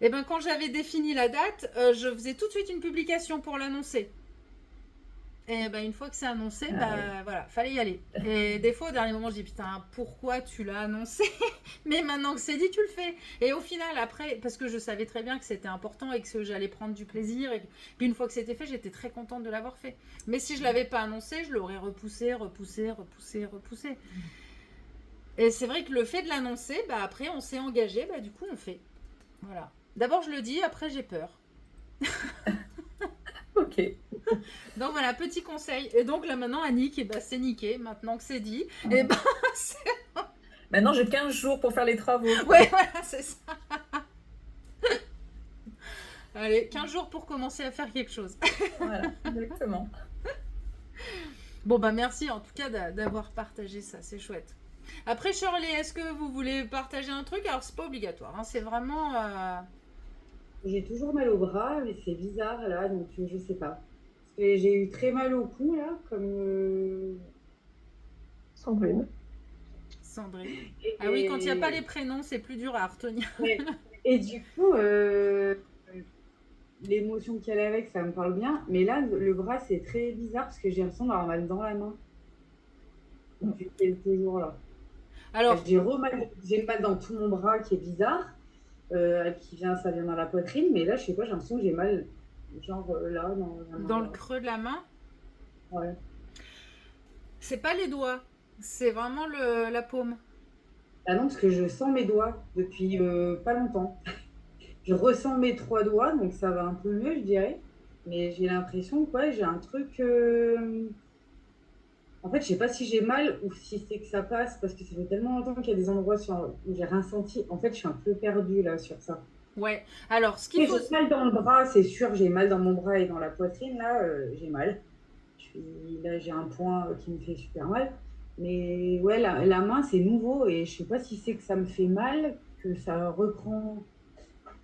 Et ben quand j'avais défini la date, je faisais tout de suite une publication pour l'annoncer. Et ben une fois que c'est annoncé, voilà, fallait y aller. Et des fois au dernier moment, je dis putain, pourquoi tu l'as annoncé? Mais maintenant que c'est dit, tu le fais. Et au final, après, parce que je savais très bien que c'était important et que j'allais prendre du plaisir. Puis une fois que c'était fait, j'étais très contente de l'avoir fait. Mais si je l'avais pas annoncé, je l'aurais repoussé. Et c'est vrai que le fait de l'annoncer, bah après on s'est engagé, bah du coup on fait. Voilà. D'abord, je le dis, après, j'ai peur. Ok. Donc, voilà, petit conseil. Et donc, là, maintenant, Annick, eh ben, c'est niqué. Maintenant que c'est dit, et ben, Maintenant, j'ai 15 jours pour faire les travaux. ouais, voilà, c'est ça. Allez, 15 jours pour commencer à faire quelque chose. Voilà, exactement. Bon, bah, merci en tout cas d'avoir partagé ça. C'est chouette. Après, Shirley, est-ce que vous voulez partager un truc? Alors, c'est pas obligatoire. Hein, c'est vraiment... J'ai toujours mal au bras, mais c'est bizarre là, donc je sais pas. Parce que j'ai eu très mal au cou là, comme. Sandrine. Sandrine. Ah oui, quand il n'y a pas les prénoms, c'est plus dur à retenir. Ouais. Et du coup, l'émotion qu'il y a avec, ça me parle bien. Mais là, le bras, c'est très bizarre parce que j'ai l'impression d'avoir mal dans la main depuis quelques jours là. Enfin, Alors, j'ai mal dans tout mon bras qui est bizarre, ça vient dans la poitrine, mais là, je sais pas, j'ai l'impression que j'ai mal, genre là, dans la main. dans le Là. creux de la main, Ouais. c'est pas les doigts, c'est vraiment la paume. Ah non, parce que je sens mes doigts depuis pas longtemps. Je ressens mes 3 doigts, donc ça va un peu mieux, je dirais. Mais j'ai l'impression que ouais, j'ai un truc. En fait, je sais pas si j'ai mal ou si c'est que ça passe, parce que ça fait tellement longtemps qu'il y a des endroits où j'ai rien senti. En fait, je suis un peu perdue là sur ça. Ouais. Alors, ce qu'il Et faut... j'ai mal dans le bras, c'est sûr, j'ai mal dans mon bras et dans la poitrine, là, j'ai mal. Là, j'ai un point qui me fait super mal. Mais ouais, la main, c'est nouveau et je sais pas si c'est que ça me fait mal, que ça reprend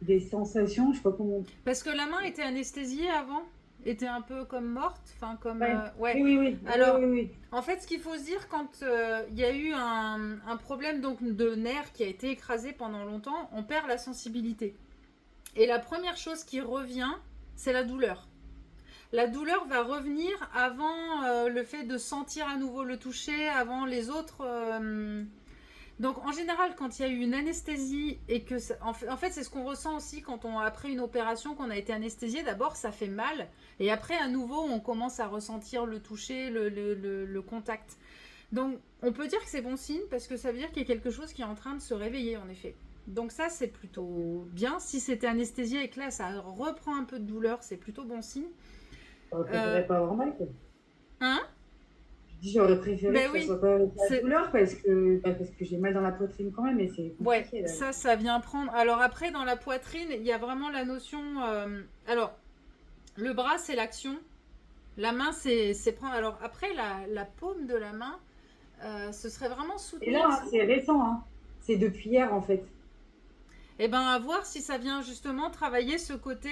des sensations, je sais pas comment. Parce que la main était anesthésiée avant, était un peu comme morte, enfin comme... Ouais. ouais. Oui, oui, oui. Alors, Oui, oui, oui. en fait, ce qu'il faut se dire quand il y a eu un problème donc, de nerf qui a été écrasé pendant longtemps, on perd la sensibilité. Et la première chose qui revient, c'est la douleur. La douleur va revenir avant le fait de sentir à nouveau le toucher, avant les autres. Donc en général, quand il y a eu une anesthésie et que en fait c'est ce qu'on ressent aussi quand après une opération qu'on a été anesthésié. D'abord ça fait mal et après à nouveau on commence à ressentir le toucher, le contact. Donc on peut dire que c'est bon signe parce que ça veut dire qu'il y a quelque chose qui est en train de se réveiller en effet. Donc ça c'est plutôt bien. Si c'était anesthésié et que là ça reprend un peu de douleur, c'est plutôt bon signe. J'aurais Euh, préféré pas avoir mal, quoi. hein Je dis, j'aurais préféré Ben que ça oui, soit pas avec la c'est... douleur parce que j'ai mal dans la poitrine quand même et c'est Ouais, compliqué là. ça vient prendre. Alors après, dans la poitrine, il y a vraiment la notion. Alors, le bras, c'est l'action. La main, c'est prendre. Alors après, la paume de la main, ce serait vraiment Et là, soutenir. hein, c'est récent, hein. C'est depuis hier en fait. Et ben, à voir si ça vient justement travailler ce côté.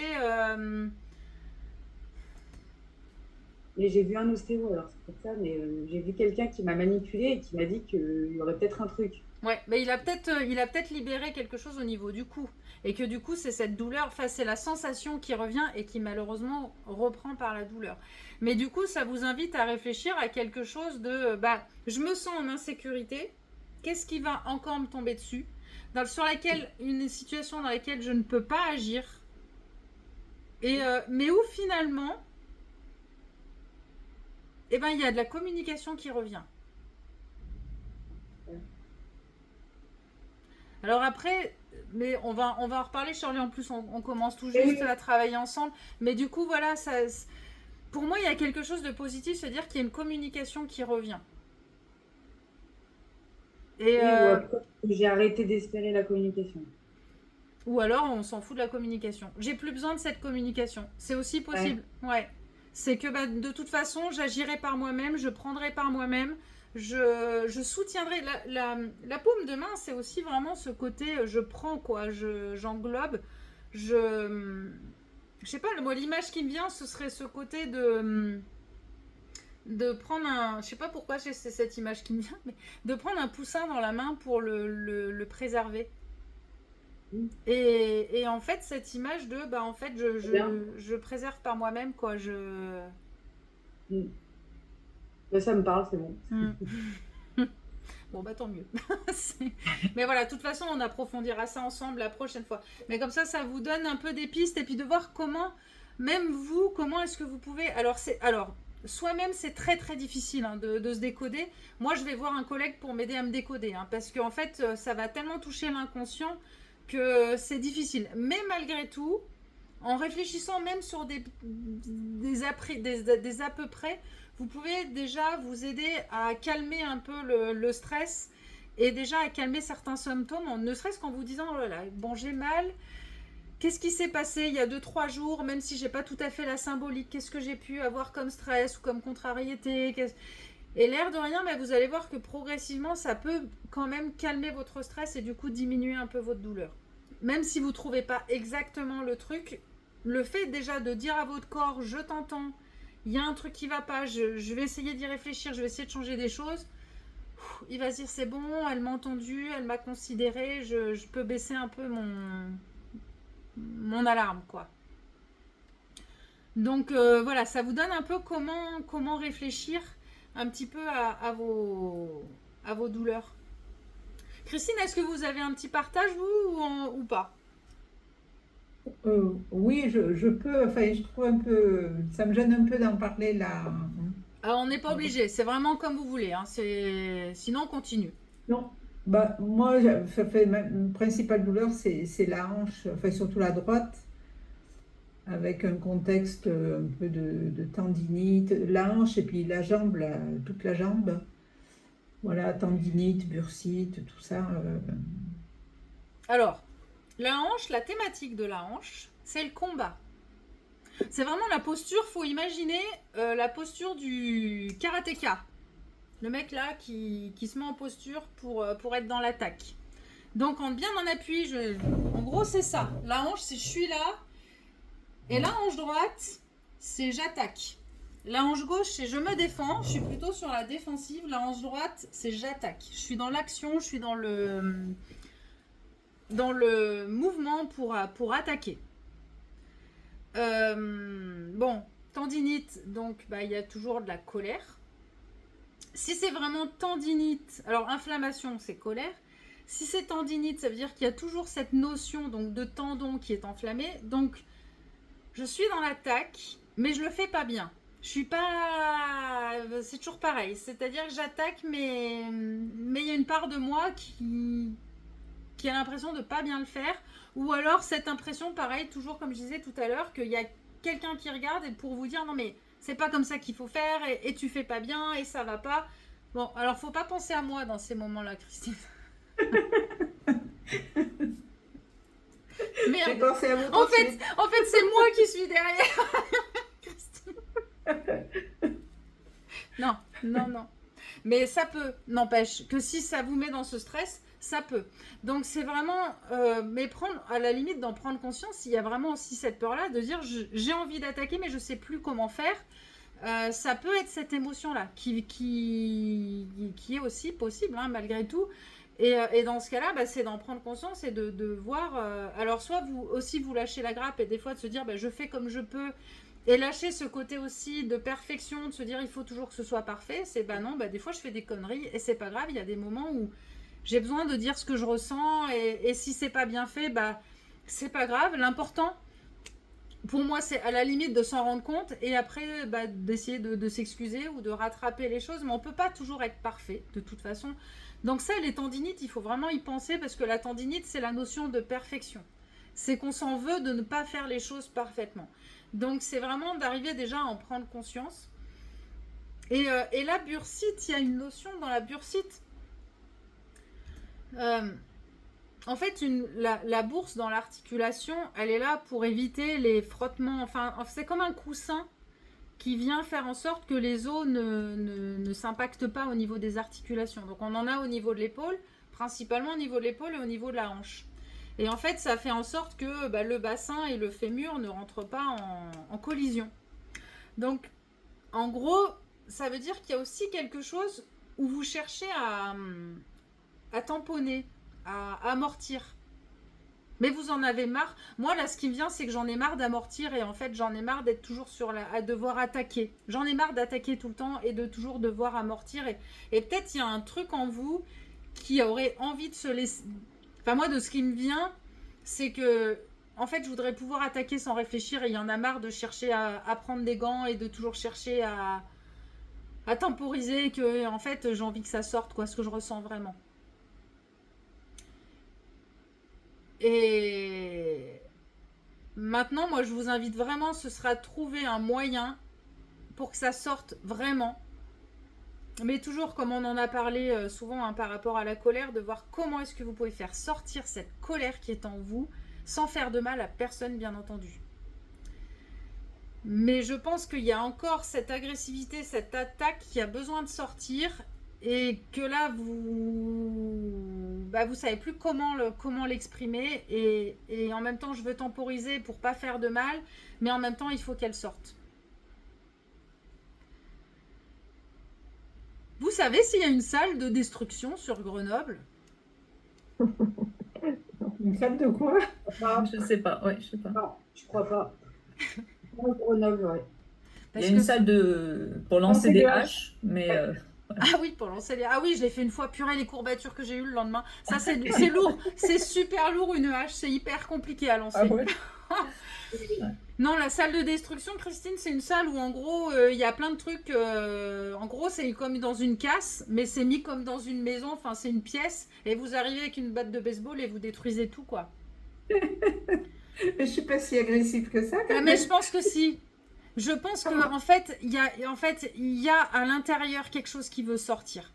Mais j'ai vu un ostéo, alors c'est pour ça, mais j'ai vu quelqu'un qui m'a manipulé et qui m'a dit qu'il y aurait peut-être un truc. Ouais, mais il a peut-être libéré quelque chose au niveau du cou. Et que du coup, c'est cette douleur, enfin, c'est la sensation qui revient et qui malheureusement reprend par la douleur. Mais du coup, ça vous invite à réfléchir à quelque chose de, bah, je me sens en insécurité. Qu'est-ce qui va encore me tomber dessus sur laquelle, une situation dans laquelle je ne peux pas agir. Et, mais où finalement, eh ben, il y a de la communication qui revient. Alors après, mais on va en reparler, Shirley. En plus, on commence tout juste à travailler ensemble. Mais du coup, voilà, pour moi, il y a quelque chose de positif, c'est-à-dire qu'il y a une communication qui revient. Et, Oui, ou après, j'ai arrêté d'espérer la communication. ou alors, on s'en fout de la communication. J'ai plus besoin de cette communication. C'est aussi possible. Ouais. C'est que bah, de toute façon, j'agirai par moi-même, je prendrai par moi-même. Je soutiendrai la paume de main, c'est aussi vraiment ce côté je prends quoi, j'englobe, je sais pas, moi l'image qui me vient ce serait ce côté de prendre un, je sais pas pourquoi c'est cette image qui me vient, mais de prendre un poussin dans la main pour le préserver. Et en fait cette image de bah en fait je préserve par moi-même quoi, Mm. Ben, ça me parle, c'est bon. Bon, bah tant mieux. Mais voilà, de toute façon, on approfondira ça ensemble la prochaine fois. Mais comme ça vous donne un peu des pistes et puis de voir comment, même vous, comment est-ce que vous pouvez. Alors, soi-même, c'est très très difficile hein, de se décoder. Moi, je vais voir un collègue pour m'aider à me décoder hein, parce qu'en fait, ça va tellement toucher l'inconscient que c'est difficile. Mais malgré tout, en réfléchissant même sur des à peu près, vous pouvez déjà vous aider à calmer un peu le stress et déjà à calmer certains symptômes, ne serait-ce qu'en vous disant oh là là, bon j'ai mal, qu'est-ce qui s'est passé il y a 2-3 jours, même si j'ai pas tout à fait la symbolique, qu'est-ce que j'ai pu avoir comme stress ou comme contrariété, et l'air de rien, mais vous allez voir que progressivement ça peut quand même calmer votre stress et du coup diminuer un peu votre douleur. Même si vous ne trouvez pas exactement le truc, le fait déjà de dire à votre corps je t'entends, il y a un truc qui va pas, je vais essayer d'y réfléchir, je vais essayer de changer des choses, il va se dire c'est bon, elle m'a entendu, elle m'a considéré, je peux baisser un peu mon alarme quoi. Donc voilà, ça vous donne un peu comment réfléchir un petit peu à vos douleurs. Christine, est-ce que vous avez un petit partage, vous, ou pas? Oui, je peux, enfin, je trouve un peu, ça me gêne un peu d'en parler là. Alors, on n'est pas obligé, c'est vraiment comme vous voulez. Hein. Sinon, on continue. Non, bah, moi, ça fait ma principale douleur, c'est la hanche, enfin, surtout la droite, avec un contexte un peu de tendinite, la hanche et puis la jambe, toute la jambe. Voilà, tendinite, bursite, tout ça. Alors, la hanche, la thématique de la hanche, c'est le combat. C'est vraiment la posture, faut imaginer la posture du karatéka. Le mec là qui se met en posture pour être dans l'attaque. Donc en bien en appui, en gros c'est ça. La hanche c'est je suis là. Et la hanche droite c'est j'attaque. La hanche gauche c'est je me défends. Je suis plutôt sur la défensive. La hanche droite c'est j'attaque. Je suis dans l'action, je suis dans le mouvement pour attaquer. Bon, tendinite, donc il y a toujours de la colère. Si c'est vraiment tendinite, alors inflammation c'est colère. Si c'est tendinite, ça veut dire qu'il y a toujours cette notion donc de tendon qui est enflammé. Donc je suis dans l'attaque, mais je le fais pas bien. Je suis pas, c'est toujours pareil. C'est-à-dire que j'attaque, mais il y a une part de moi qui a l'impression de pas bien le faire. Ou alors cette impression, pareil, toujours comme je disais tout à l'heure, qu'il y a quelqu'un qui regarde et pour vous dire non mais c'est pas comme ça qu'il faut faire et tu fais pas bien et ça va pas. Bon, alors faut pas penser à moi dans ces moments-là, Christine. Merde. J'ai pensé à vous En fait, c'est moi qui suis derrière. Christine. Non. Mais ça peut, n'empêche que si ça vous met dans ce stress, ça peut. Donc c'est vraiment, mais prendre, à la limite d'en prendre conscience, il y a vraiment aussi cette peur-là de dire j'ai envie d'attaquer mais je sais plus comment faire. Ça peut être cette émotion-là qui est aussi possible hein, malgré tout. Et dans ce cas-là, c'est d'en prendre conscience et de voir. Alors soit vous lâchez la grappe et des fois de se dire je fais comme je peux. Et lâcher ce côté aussi de perfection, de se dire il faut toujours que ce soit parfait. C'est non, des fois je fais des conneries et c'est pas grave. Il y a des moments où j'ai besoin de dire ce que je ressens et si c'est pas bien fait, c'est pas grave. L'important, pour moi, c'est à la limite de s'en rendre compte et après d'essayer de s'excuser ou de rattraper les choses. Mais on peut pas toujours être parfait de toute façon. Donc ça, les tendinites, il faut vraiment y penser parce que la tendinite, c'est la notion de perfection. C'est qu'on s'en veut de ne pas faire les choses parfaitement. Donc c'est vraiment d'arriver déjà à en prendre conscience. Et la bursite, il y a une notion dans la bursite. En fait, la bourse dans l'articulation, elle est là pour éviter les frottements. Enfin, c'est comme un coussin qui vient faire en sorte que les os ne s'impactent pas au niveau des articulations. Donc, on en a au niveau de l'épaule, principalement au niveau de l'épaule et au niveau de la hanche. Et en fait, ça fait en sorte que le bassin et le fémur ne rentrent pas en collision. Donc, en gros, ça veut dire qu'il y a aussi quelque chose où vous cherchez à tamponner, à amortir. Mais vous en avez marre. Moi, là, ce qui me vient, c'est que j'en ai marre d'amortir et en fait, j'en ai marre d'être toujours à devoir attaquer. J'en ai marre d'attaquer tout le temps et de toujours devoir amortir. Et peut-être il y a un truc en vous qui aurait envie de se laisser... Enfin, moi, de ce qui me vient, c'est que, en fait, je voudrais pouvoir attaquer sans réfléchir et il y en a marre de chercher à prendre des gants et de toujours chercher à temporiser que, en fait, j'ai envie que ça sorte, quoi, ce que je ressens vraiment. Et maintenant, moi, je vous invite vraiment, ce sera de trouver un moyen pour que ça sorte vraiment. Mais toujours, comme on en a parlé souvent hein, par rapport à la colère, de voir comment est-ce que vous pouvez faire sortir cette colère qui est en vous, sans faire de mal à personne, bien entendu. Mais je pense qu'il y a encore cette agressivité, cette attaque qui a besoin de sortir et que là, vous savez plus comment l'exprimer et en même temps, je veux temporiser pour pas faire de mal, mais en même temps, il faut qu'elle sorte. Vous savez s'il y a une salle de destruction sur Grenoble? Une salle de quoi? Je sais pas, ouais, je sais pas. Non, je crois pas. Au Grenoble, ouais. Il y Parce a une que salle pour lancer Lancer des des haches, mais ah oui, pour lancer les. Ah oui, je l'ai fait une fois, purée, les courbatures que j'ai eues le lendemain. Ça, c'est lourd. C'est super lourd, une hache. C'est hyper compliqué à lancer. ah ouais. Non, la salle de destruction, Christine, c'est une salle où en gros, il y a plein de trucs. En gros, c'est comme dans une casse, mais c'est mis comme dans une maison. Enfin, c'est une pièce. Et vous arrivez avec une batte de baseball et vous détruisez tout, quoi. Mais je suis pas si agressive que ça, Ah, quand mais je même. pense que si. Je pense que il y a à l'intérieur quelque chose qui veut sortir.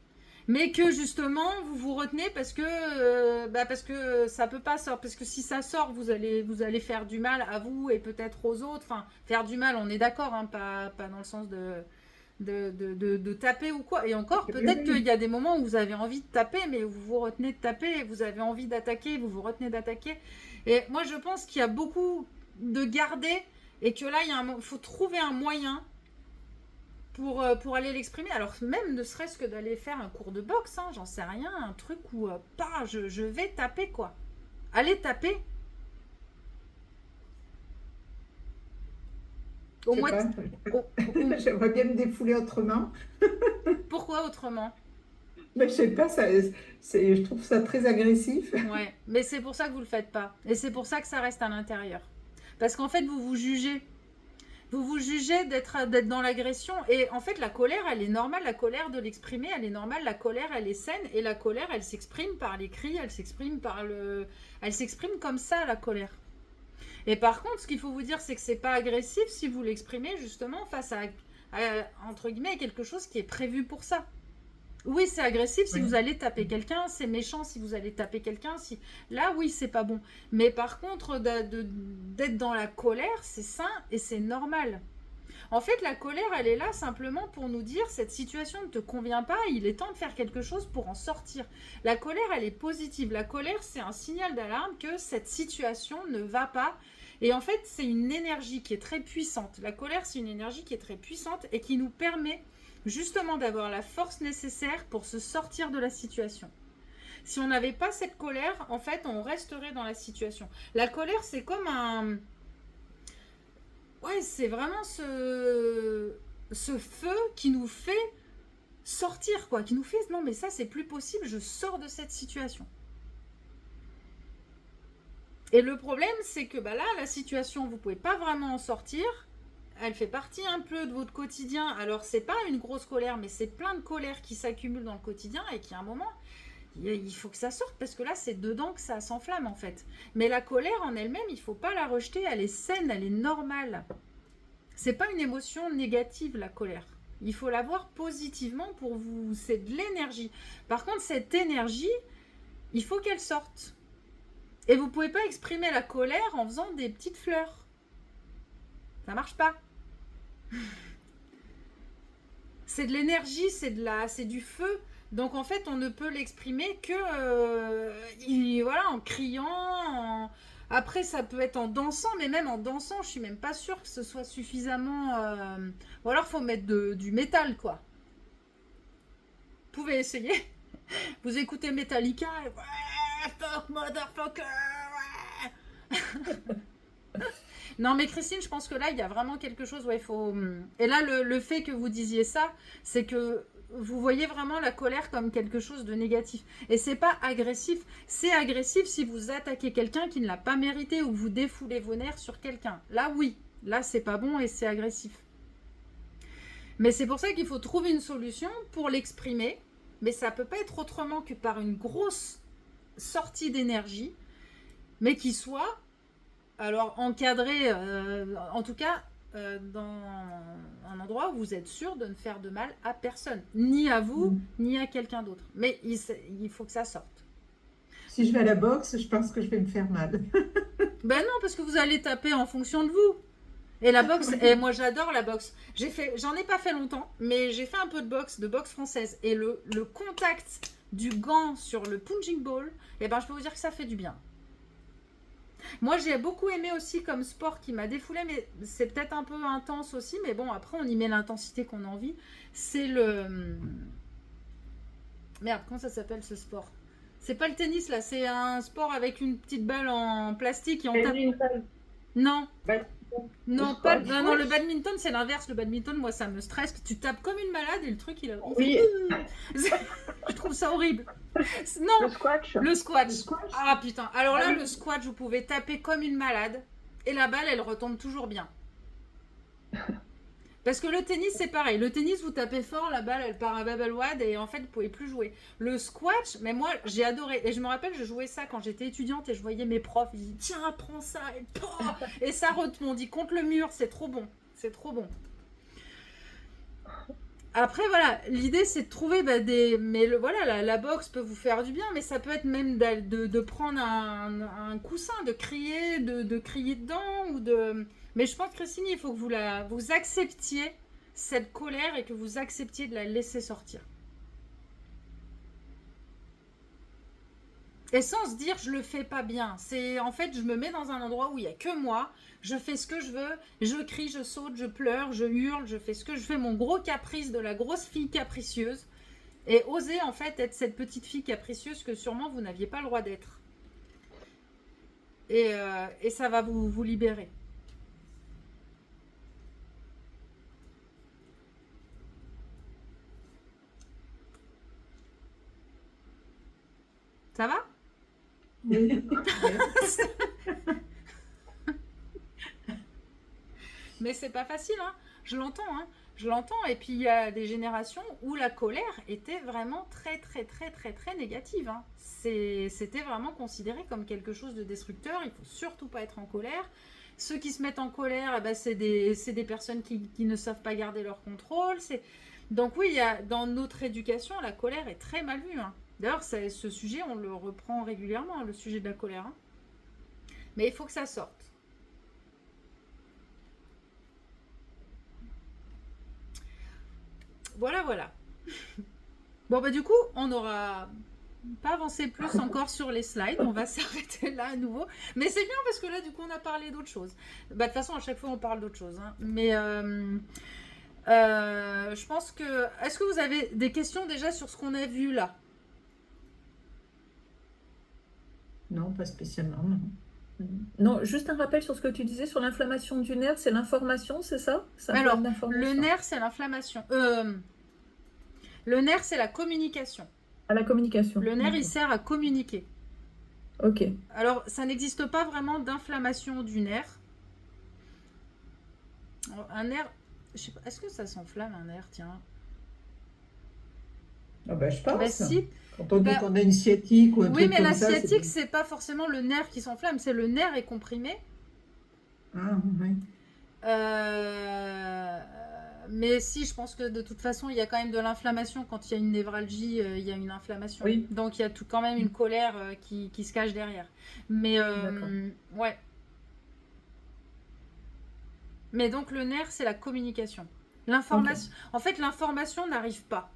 Mais que justement, vous vous retenez parce que ça peut pas sortir. Parce que si ça sort, vous allez faire du mal à vous et peut-être aux autres. Enfin, faire du mal, on est d'accord, hein, pas dans le sens de taper ou quoi. Et encore, Oui, peut-être oui. qu'il y a des moments où vous avez envie de taper, mais vous vous retenez de taper, et vous avez envie d'attaquer, vous vous retenez d'attaquer. Et moi, je pense qu'il y a beaucoup de garder et que là, il faut trouver un moyen pour aller l'exprimer. Alors, même ne serait-ce que d'aller faire un cours de boxe, hein, j'en sais rien, un truc où je vais taper, quoi. Allez taper. Au Je sais moins, pas. J'aimerais bien me défouler autrement. pourquoi autrement? Mais je sais pas, je trouve ça très agressif. Ouais, mais c'est pour ça que vous le faites pas. Et c'est pour ça que ça reste à l'intérieur. Parce qu'en fait, vous vous jugez. Vous vous jugez d'être dans l'agression. Et en fait, la colère, elle est normale. La colère, de l'exprimer, elle est normale. La colère, elle est saine. Et la colère, elle s'exprime par les cris. Elle s'exprime Elle s'exprime comme ça, la colère. Et par contre, ce qu'il faut vous dire, c'est que c'est pas agressif si vous l'exprimez justement face entre guillemets, quelque chose qui est prévu pour ça. Oui, c'est agressif si Oui. vous allez taper quelqu'un, c'est méchant si vous allez taper quelqu'un. Là, oui, c'est pas bon. Mais par contre, d'être dans la colère, c'est sain et c'est normal. En fait, la colère, elle est là simplement pour nous dire cette situation ne te convient pas, il est temps de faire quelque chose pour en sortir. La colère, elle est positive. La colère, c'est un signal d'alarme que cette situation ne va pas. Et en fait, c'est une énergie qui est très puissante. La colère, c'est une énergie qui est très puissante et qui nous permet justement d'avoir la force nécessaire pour se sortir de la situation. Si on n'avait pas cette colère, en fait, on resterait dans la situation. La colère, c'est comme un... Ouais, c'est vraiment ce feu qui nous fait sortir, quoi. Qui nous fait, non, mais ça, c'est plus possible, je sors de cette situation. Et le problème, c'est que là, la situation, vous ne pouvez pas vraiment en sortir. Elle fait partie un peu de votre quotidien. Alors, c'est pas une grosse colère, mais c'est plein de colères qui s'accumulent dans le quotidien et qui, à un moment, il faut que ça sorte parce que là, c'est dedans que ça s'enflamme, en fait. Mais la colère en elle-même, il ne faut pas la rejeter. Elle est saine, elle est normale. C'est pas une émotion négative, la colère. Il faut la voir positivement pour vous. C'est de l'énergie. Par contre, cette énergie, il faut qu'elle sorte. Et vous ne pouvez pas exprimer la colère en faisant des petites fleurs. Ça marche pas. C'est de l'énergie, c'est du feu. Donc en fait, on ne peut l'exprimer que voilà, en criant. Après, ça peut être en dansant, mais même en dansant, je suis même pas sûre que ce soit suffisamment. Ou alors, faut mettre du métal, quoi. Vous pouvez essayer. Vous écoutez Metallica et ouais, fuck motherfucker, ouais. Non, mais Christine, je pense que là, il y a vraiment quelque chose où il faut... Et là, le fait que vous disiez ça, c'est que vous voyez vraiment la colère comme quelque chose de négatif. Et c'est pas agressif. C'est agressif si vous attaquez quelqu'un qui ne l'a pas mérité ou que vous défoulez vos nerfs sur quelqu'un. Là, oui. Là, c'est pas bon et c'est agressif. Mais c'est pour ça qu'il faut trouver une solution pour l'exprimer. Mais ça peut pas être autrement que par une grosse sortie d'énergie, mais qui soit... Alors, encadré, en tout cas, dans un endroit où vous êtes sûr de ne faire de mal à personne. Ni à vous, ni à quelqu'un d'autre. Mais il faut que ça sorte. Si je vais à la boxe, je pense que je vais me faire mal. Ben non, parce que vous allez taper en fonction de vous. Et la boxe, et moi j'adore la boxe. J'en ai pas fait longtemps, mais j'ai fait un peu de boxe française. Et le contact du gant sur le punching ball, eh ben, je peux vous dire que ça fait du bien. Moi, j'ai beaucoup aimé aussi comme sport qui m'a défoulé, mais c'est peut-être un peu intense aussi. Mais bon, après, on y met l'intensité qu'on a envie. C'est le... Merde, comment ça s'appelle ce sport? C'est pas le tennis, là. C'est un sport avec une petite balle en plastique et on tape... Non. Non, Le pas, squash. non, le badminton, c'est l'inverse. Le badminton, moi, ça me stresse. Tu tapes comme une malade et le truc, il Oui, fait... Je trouve ça horrible. le Non, squash. le Le squash. squash? Ah putain. Alors Ah là, oui. le squash, vous pouvez taper comme une malade et la balle, elle retombe toujours bien. Parce que le tennis, c'est pareil. Le tennis, vous tapez fort, la balle, elle part à babalwad et en fait, vous pouvez plus jouer. Le squash, mais moi, j'ai adoré. Et je me rappelle, je jouais ça quand j'étais étudiante et je voyais mes profs. Ils disaient, tiens, apprends ça. Et ça rebondit contre le mur. C'est trop bon. C'est trop bon. Après, voilà, l'idée, c'est de trouver des... Mais voilà, la boxe peut vous faire du bien, mais ça peut être même de prendre un coussin, de crier, de crier dedans, ou de... Mais je pense, Christine, il faut que vous acceptiez cette colère et que vous acceptiez de la laisser sortir. Et sans se dire, je le fais pas bien. C'est en fait, je me mets dans un endroit où il y a que moi. Je fais ce que je veux. Je crie, je saute, je pleure, je hurle. Je fais ce que je fais. Mon gros caprice de la grosse fille capricieuse. Et oser en fait être cette petite fille capricieuse que sûrement vous n'aviez pas le droit d'être. Et ça va vous libérer. Ça va? Oui. Mais c'est pas facile, hein. Je l'entends, hein. Je l'entends. Et puis il y a des générations où la colère était vraiment très, très, très, très, très négative, hein. C'était vraiment considéré comme quelque chose de destructeur. Il faut surtout pas être en colère. Ceux qui se mettent en colère, eh ben, c'est des personnes qui ne savent pas garder leur contrôle. Donc oui, dans notre éducation, la colère est très mal vue, hein. D'ailleurs, ce sujet, on le reprend régulièrement, hein, le sujet de la colère, hein. Mais il faut que ça sorte. Voilà, voilà. Bon, bah du coup, on n'aura pas avancé plus encore sur les slides. On va s'arrêter là à nouveau. Mais c'est bien parce que là, du coup, on a parlé d'autre chose. Bah, de toute façon, à chaque fois, on parle d'autre chose, hein. Mais je pense que... Est-ce que vous avez des questions déjà sur ce qu'on a vu là? Non, pas spécialement, non. Non, juste un rappel sur ce que tu disais sur l'inflammation du nerf, c'est l'information, c'est ça? C'est un Alors, problème d'information. le nerf, c'est l'inflammation. Le nerf, c'est la communication. À la communication. Le nerf, il D'accord. sert à communiquer. Ok. Alors, ça n'existe pas vraiment d'inflammation du nerf. Un nerf, je sais pas, est-ce que ça s'enflamme un nerf, tiens? Ah bah, je Bah pense. si. Quand on dit Bah, qu'on a une sciatique ou un oui, truc mais comme la ça, sciatique, c'est pas forcément le nerf qui s'enflamme, c'est le nerf est comprimé. Ah, oui. Mais si, je pense que de toute façon, il y a quand même de l'inflammation. Quand il y a une névralgie, il y a une inflammation. Oui. Donc, il y a quand même une colère qui se cache derrière. Mais, D'accord. ouais. Mais donc, le nerf, c'est la communication. L'information. En fait, l'information n'arrive pas.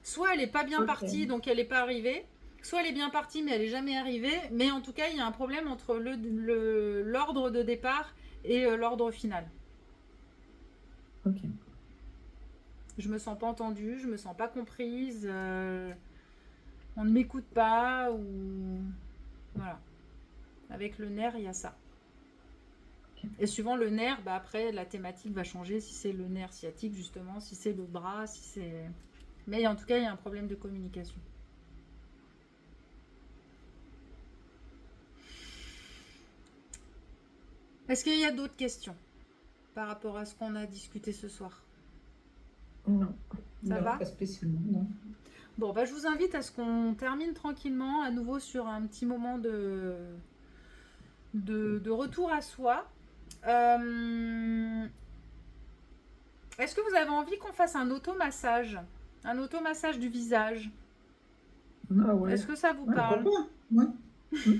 Soit elle n'est pas bien Ok. partie, donc elle n'est pas arrivée. Soit elle est bien partie, mais elle n'est jamais arrivée. Mais en tout cas, il y a un problème entre l'ordre de départ et l'ordre final. Ok. Je me sens pas entendue, je me sens pas comprise, on ne m'écoute pas, ou... Voilà. Avec le nerf, il y a ça. Ok. Et suivant le nerf, bah après, la thématique va changer, si c'est le nerf sciatique, justement, si c'est le bras, si c'est... Mais en tout cas, il y a un problème de communication. Est-ce qu'il y a d'autres questions par rapport à ce qu'on a discuté ce soir? Non. Ça Non, va? pas spécialement, non. Bon, bah, je vous invite à ce qu'on termine tranquillement, à nouveau sur un petit moment de retour à soi. Est-ce que vous avez envie qu'on fasse un automassage? Un automassage du visage? Ah ouais. Est-ce que ça vous Ouais, parle? pourquoi pas? Ouais.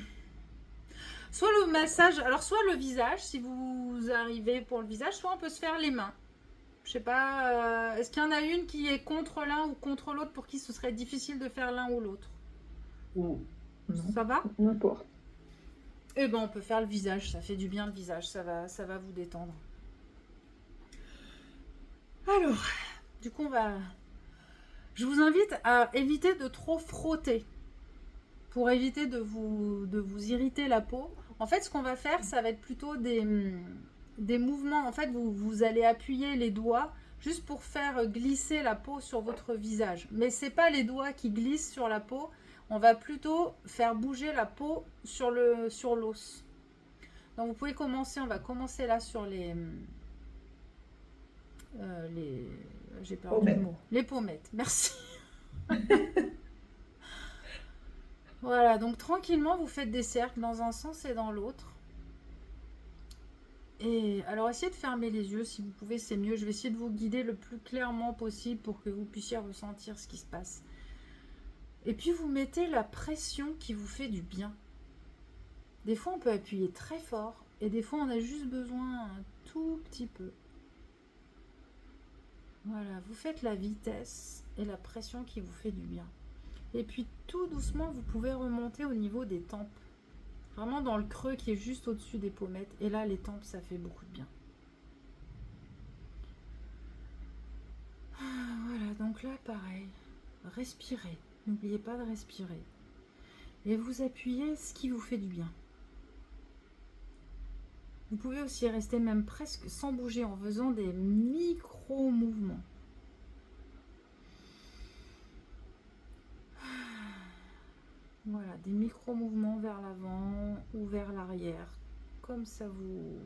Soit le massage, alors soit le visage, si vous arrivez pour le visage, soit on peut se faire les mains. Je sais pas, est-ce qu'il y en a une qui est contre l'un ou contre l'autre pour qui ce serait difficile de faire l'un ou l'autre? Non. Non. Ça va? N'importe. Eh ben, on peut faire le visage, ça fait du bien le visage, ça va vous détendre. Alors, du coup, je vous invite à éviter de trop frotter pour éviter de vous irriter la peau. En fait, ce qu'on va faire, ça va être plutôt des mouvements. En fait, vous allez appuyer les doigts juste pour faire glisser la peau sur votre visage. Mais c'est pas les doigts qui glissent sur la peau. On va plutôt faire bouger la peau sur l'os. Donc vous pouvez commencer, on va commencer là sur les j'ai perdu le mot. Les pommettes, merci. Voilà, donc tranquillement, vous faites des cercles dans un sens et dans l'autre. Et alors, essayez de fermer les yeux, si vous pouvez, c'est mieux. Je vais essayer de vous guider le plus clairement possible pour que vous puissiez ressentir ce qui se passe. Et puis, vous mettez la pression qui vous fait du bien. Des fois, on peut appuyer très fort, et des fois, on a juste besoin un tout petit peu. Voilà, vous faites la vitesse et la pression qui vous fait du bien. Et puis tout doucement, vous pouvez remonter au niveau des tempes. Vraiment dans le creux qui est juste au-dessus des pommettes. Et là, les tempes, ça fait beaucoup de bien. Voilà, donc là, pareil. Respirez. N'oubliez pas de respirer. Et vous appuyez ce qui vous fait du bien. Vous pouvez aussi rester même presque sans bouger en faisant des micro-mouvements. Voilà, des micro-mouvements vers l'avant ou vers l'arrière, comme ça vous...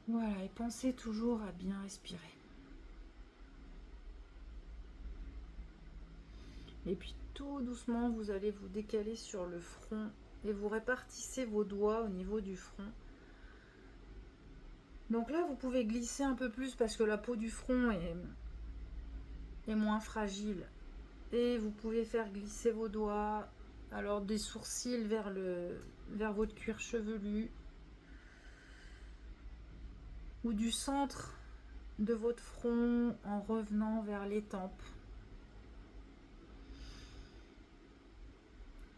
Voilà, et pensez toujours à bien respirer. Et puis tout doucement, vous allez vous décaler sur le front et vous répartissez vos doigts au niveau du front. Donc là, vous pouvez glisser un peu plus parce que la peau du front est moins fragile. Et vous pouvez faire glisser vos doigts, alors des sourcils vers votre cuir chevelu, ou du centre de votre front en revenant vers les tempes.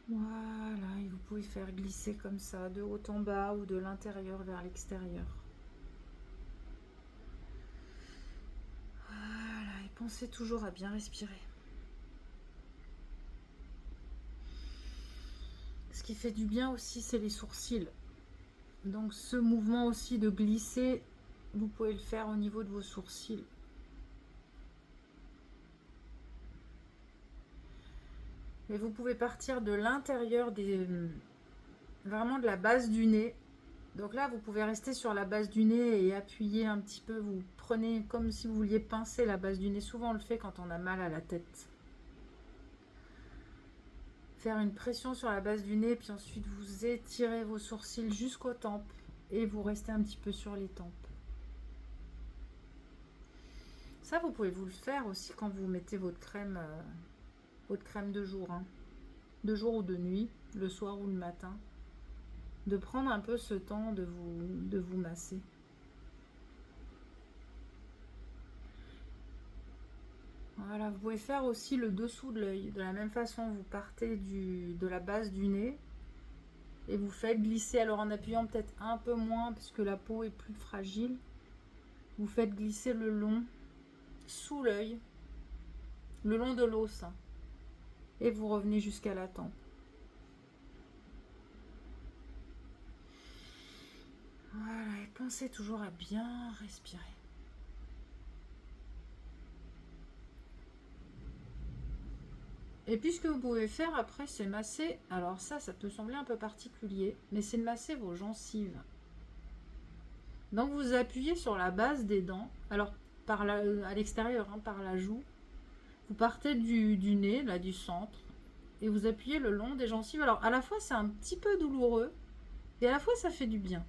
Voilà, et vous pouvez faire glisser comme ça, de haut en bas ou de l'intérieur vers l'extérieur. Voilà, et pensez toujours à bien respirer. Ce qui fait du bien aussi, c'est les sourcils. Donc ce mouvement aussi de glisser, vous pouvez le faire au niveau de vos sourcils. Et vous pouvez partir de l'intérieur vraiment de la base du nez. Donc là, vous pouvez rester sur la base du nez et appuyer un petit peu. Vous prenez comme si vous vouliez pincer la base du nez. Souvent, on le fait quand on a mal à la tête. Faire une pression sur la base du nez, puis ensuite vous étirez vos sourcils jusqu'aux tempes et vous restez un petit peu sur les tempes. Ça, vous pouvez vous le faire aussi quand vous mettez votre crème de jour, hein. De jour ou de nuit, le soir ou le matin. De prendre un peu ce temps de vous masser. Voilà, vous pouvez faire aussi le dessous de l'œil. De la même façon, vous partez de la base du nez et vous faites glisser, alors en appuyant peut-être un peu moins parce que la peau est plus fragile. Vous faites glisser le long, sous l'œil, le long de l'os, hein, et vous revenez jusqu'à la tempe. Voilà, et pensez toujours à bien respirer. Et puis ce que vous pouvez faire après, c'est masser, alors ça peut sembler un peu particulier, mais c'est de masser vos gencives. Donc vous appuyez sur la base des dents, alors à l'extérieur, hein, par la joue. Vous partez du nez, là du centre, et vous appuyez le long des gencives. Alors à la fois c'est un petit peu douloureux, et à la fois ça fait du bien.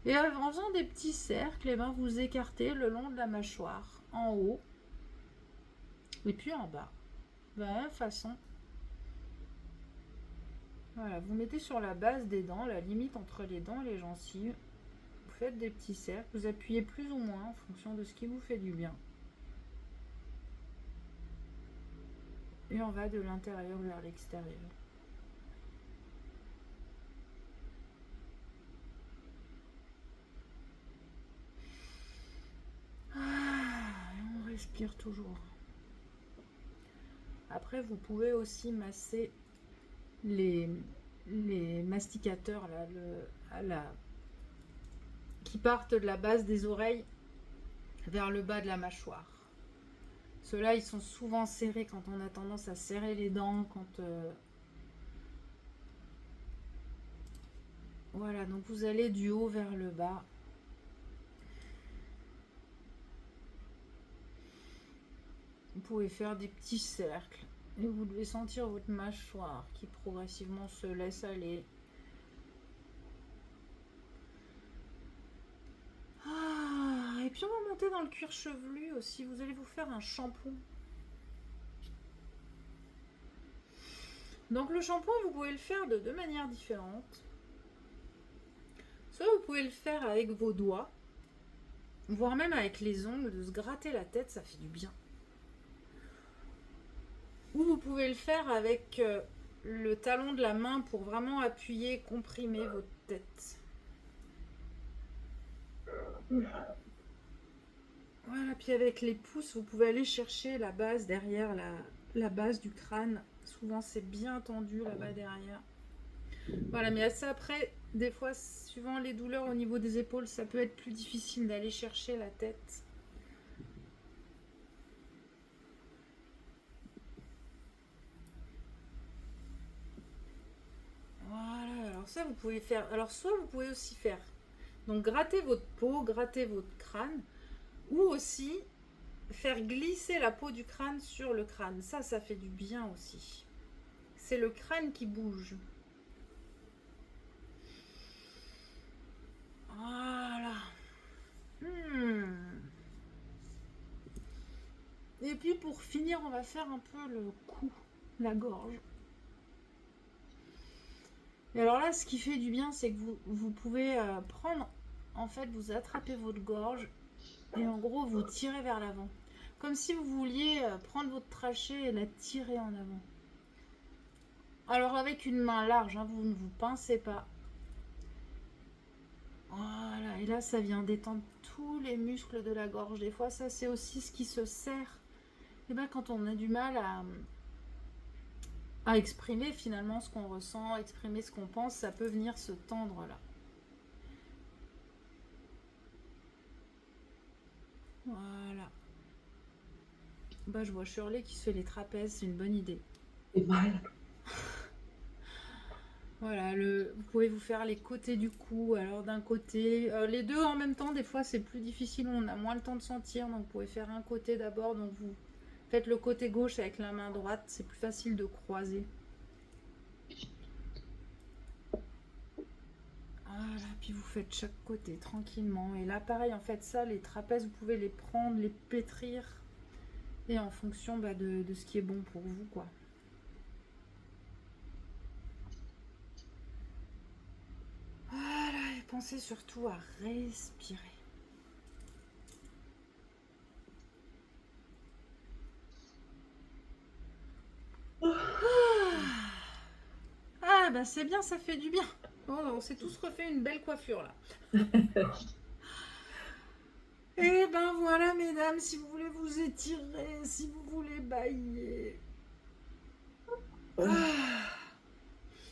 Et en faisant des petits cercles, et ben, vous écartez le long de la mâchoire, en haut, et puis en bas. De la même façon. Voilà, vous mettez sur la base des dents, la limite entre les dents et les gencives. Vous faites des petits cercles, vous appuyez plus ou moins en fonction de ce qui vous fait du bien. Et on va de l'intérieur vers l'extérieur. On respire toujours. Après, vous pouvez aussi masser les les masticateurs là, qui partent de la base des oreilles vers le bas de la mâchoire. Ceux-là, ils sont souvent serrés quand on a tendance à serrer les dents. Voilà, donc vous allez du haut vers le bas. Vous pouvez faire des petits cercles. Et vous devez sentir votre mâchoire qui progressivement se laisse aller. Et puis on va monter dans le cuir chevelu aussi. Vous allez vous faire un shampoing. Donc le shampoing, vous pouvez le faire de deux manières différentes. Soit vous pouvez le faire avec vos doigts, voire même avec les ongles, de se gratter la tête, ça fait du bien. Ou vous pouvez le faire avec le talon de la main pour vraiment appuyer, comprimer votre tête. Voilà, puis avec les pouces, vous pouvez aller chercher la base derrière la base du crâne. Souvent, c'est bien tendu là-bas derrière. Voilà, mais ça après, des fois, suivant les douleurs au niveau des épaules, ça peut être plus difficile d'aller chercher la tête. Voilà, alors ça, vous pouvez faire. Alors, soit vous pouvez aussi faire. Donc, gratter votre peau, gratter votre crâne. Ou aussi faire glisser la peau du crâne sur le crâne. Ça fait du bien aussi. C'est le crâne qui bouge. Voilà. Et puis pour finir, on va faire un peu le cou, la gorge. Et alors là, ce qui fait du bien, c'est que vous pouvez prendre, en fait, vous attrapez votre gorge et en gros, vous tirez vers l'avant. Comme si vous vouliez prendre votre trachée et la tirer en avant. Alors avec une main large, hein, vous ne vous pincez pas. Voilà, et là ça vient détendre tous les muscles de la gorge. Des fois ça c'est aussi ce qui se serre. Et bien quand on a du mal à exprimer finalement ce qu'on ressent, exprimer ce qu'on pense, ça peut venir se tendre là. Voilà. Bah je vois Shirley qui se fait les trapèzes, c'est une bonne idée. C'est mal. Voilà, vous pouvez vous faire les côtés du cou. Alors d'un côté, les deux en même temps, des fois c'est plus difficile, on a moins le temps de sentir. Donc vous pouvez faire un côté d'abord. Donc vous faites le côté gauche avec la main droite, c'est plus facile de croiser. Voilà, puis vous faites chaque côté tranquillement. Et là pareil, en fait ça, les trapèzes, vous pouvez les prendre, les pétrir. Et en fonction de ce qui est bon pour vous, quoi. Voilà, et pensez surtout à respirer. Ah, ben c'est bien, ça fait du bien. Oh, on s'est tous refait une belle coiffure là. Et ben voilà, mesdames, si vous voulez vous étirer, si vous voulez bailler.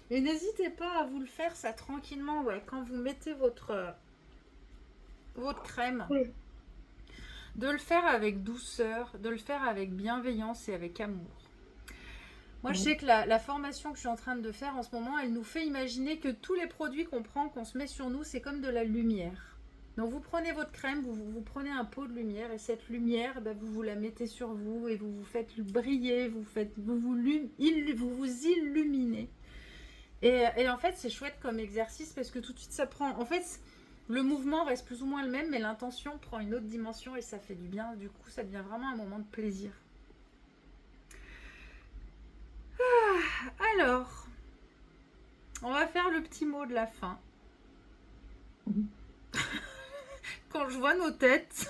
Et n'hésitez pas à vous le faire ça tranquillement, ouais, quand vous mettez votre crème. Oui. De le faire avec douceur, de le faire avec bienveillance et avec amour. Moi, je sais que la formation que je suis en train de faire en ce moment, elle nous fait imaginer que tous les produits qu'on prend, qu'on se met sur nous, c'est comme de la lumière. Donc, vous prenez votre crème, vous prenez un pot de lumière et cette lumière, vous la mettez sur vous et vous vous faites briller, vous vous illuminez. Et en fait, c'est chouette comme exercice parce que tout de suite, ça prend... En fait, le mouvement reste plus ou moins le même, mais l'intention prend une autre dimension et ça fait du bien. Du coup, ça devient vraiment un moment de plaisir. Alors, on va faire le petit mot de la fin. Quand je vois nos têtes...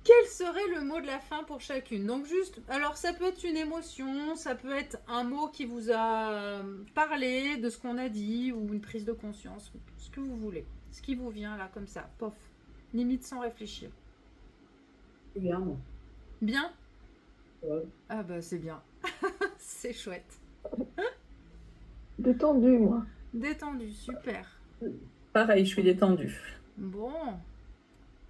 Quel serait le mot de la fin pour chacune? Donc juste, alors ça peut être une émotion, ça peut être un mot qui vous a parlé de ce qu'on a dit ou une prise de conscience, ce que vous voulez, ce qui vous vient là comme ça, pof, limite sans réfléchir. C'est bien, moi. Bien? Ouais. Ah bah c'est bien. C'est chouette. Détendu, moi. Détendu, super. Pareil, je suis détendue. Bon.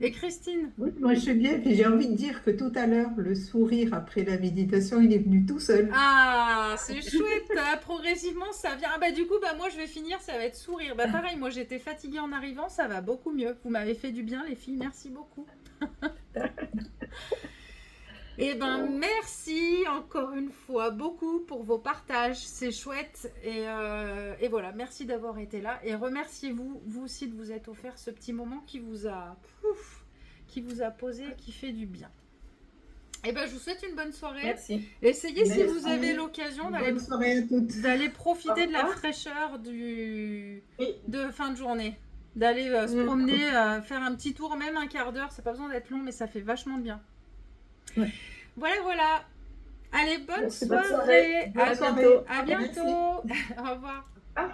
Et Christine? Oui, moi je suis bien, puis j'ai envie de dire que tout à l'heure, le sourire après la méditation, il est venu tout seul. Ah, c'est chouette. Progressivement, ça vient. Ah bah du coup, bah moi je vais finir, ça va être sourire. Bah pareil, moi j'étais fatiguée en arrivant, ça va beaucoup mieux. Vous m'avez fait du bien, les filles. Merci beaucoup. Eh ben, merci encore une fois beaucoup pour vos partages, c'est chouette. Et voilà, merci d'avoir été là. Et remerciez-vous, vous aussi, de vous être offert ce petit moment qui vous a posé et qui fait du bien. Eh ben, je vous souhaite une bonne soirée. Merci. Essayez, si Merci. vous avez l'occasion, Bonne soirée à toutes. d'aller profiter de la Au revoir. fraîcheur Oui. de fin de journée. D'aller se promener, faire un petit tour, même un quart d'heure. C'est pas besoin d'être long, mais ça fait vachement de bien. Ouais. Voilà. Allez, bonne Merci, soirée. bonne soirée. À Bonne soirée. bientôt. À Merci. bientôt. Au revoir. Ah.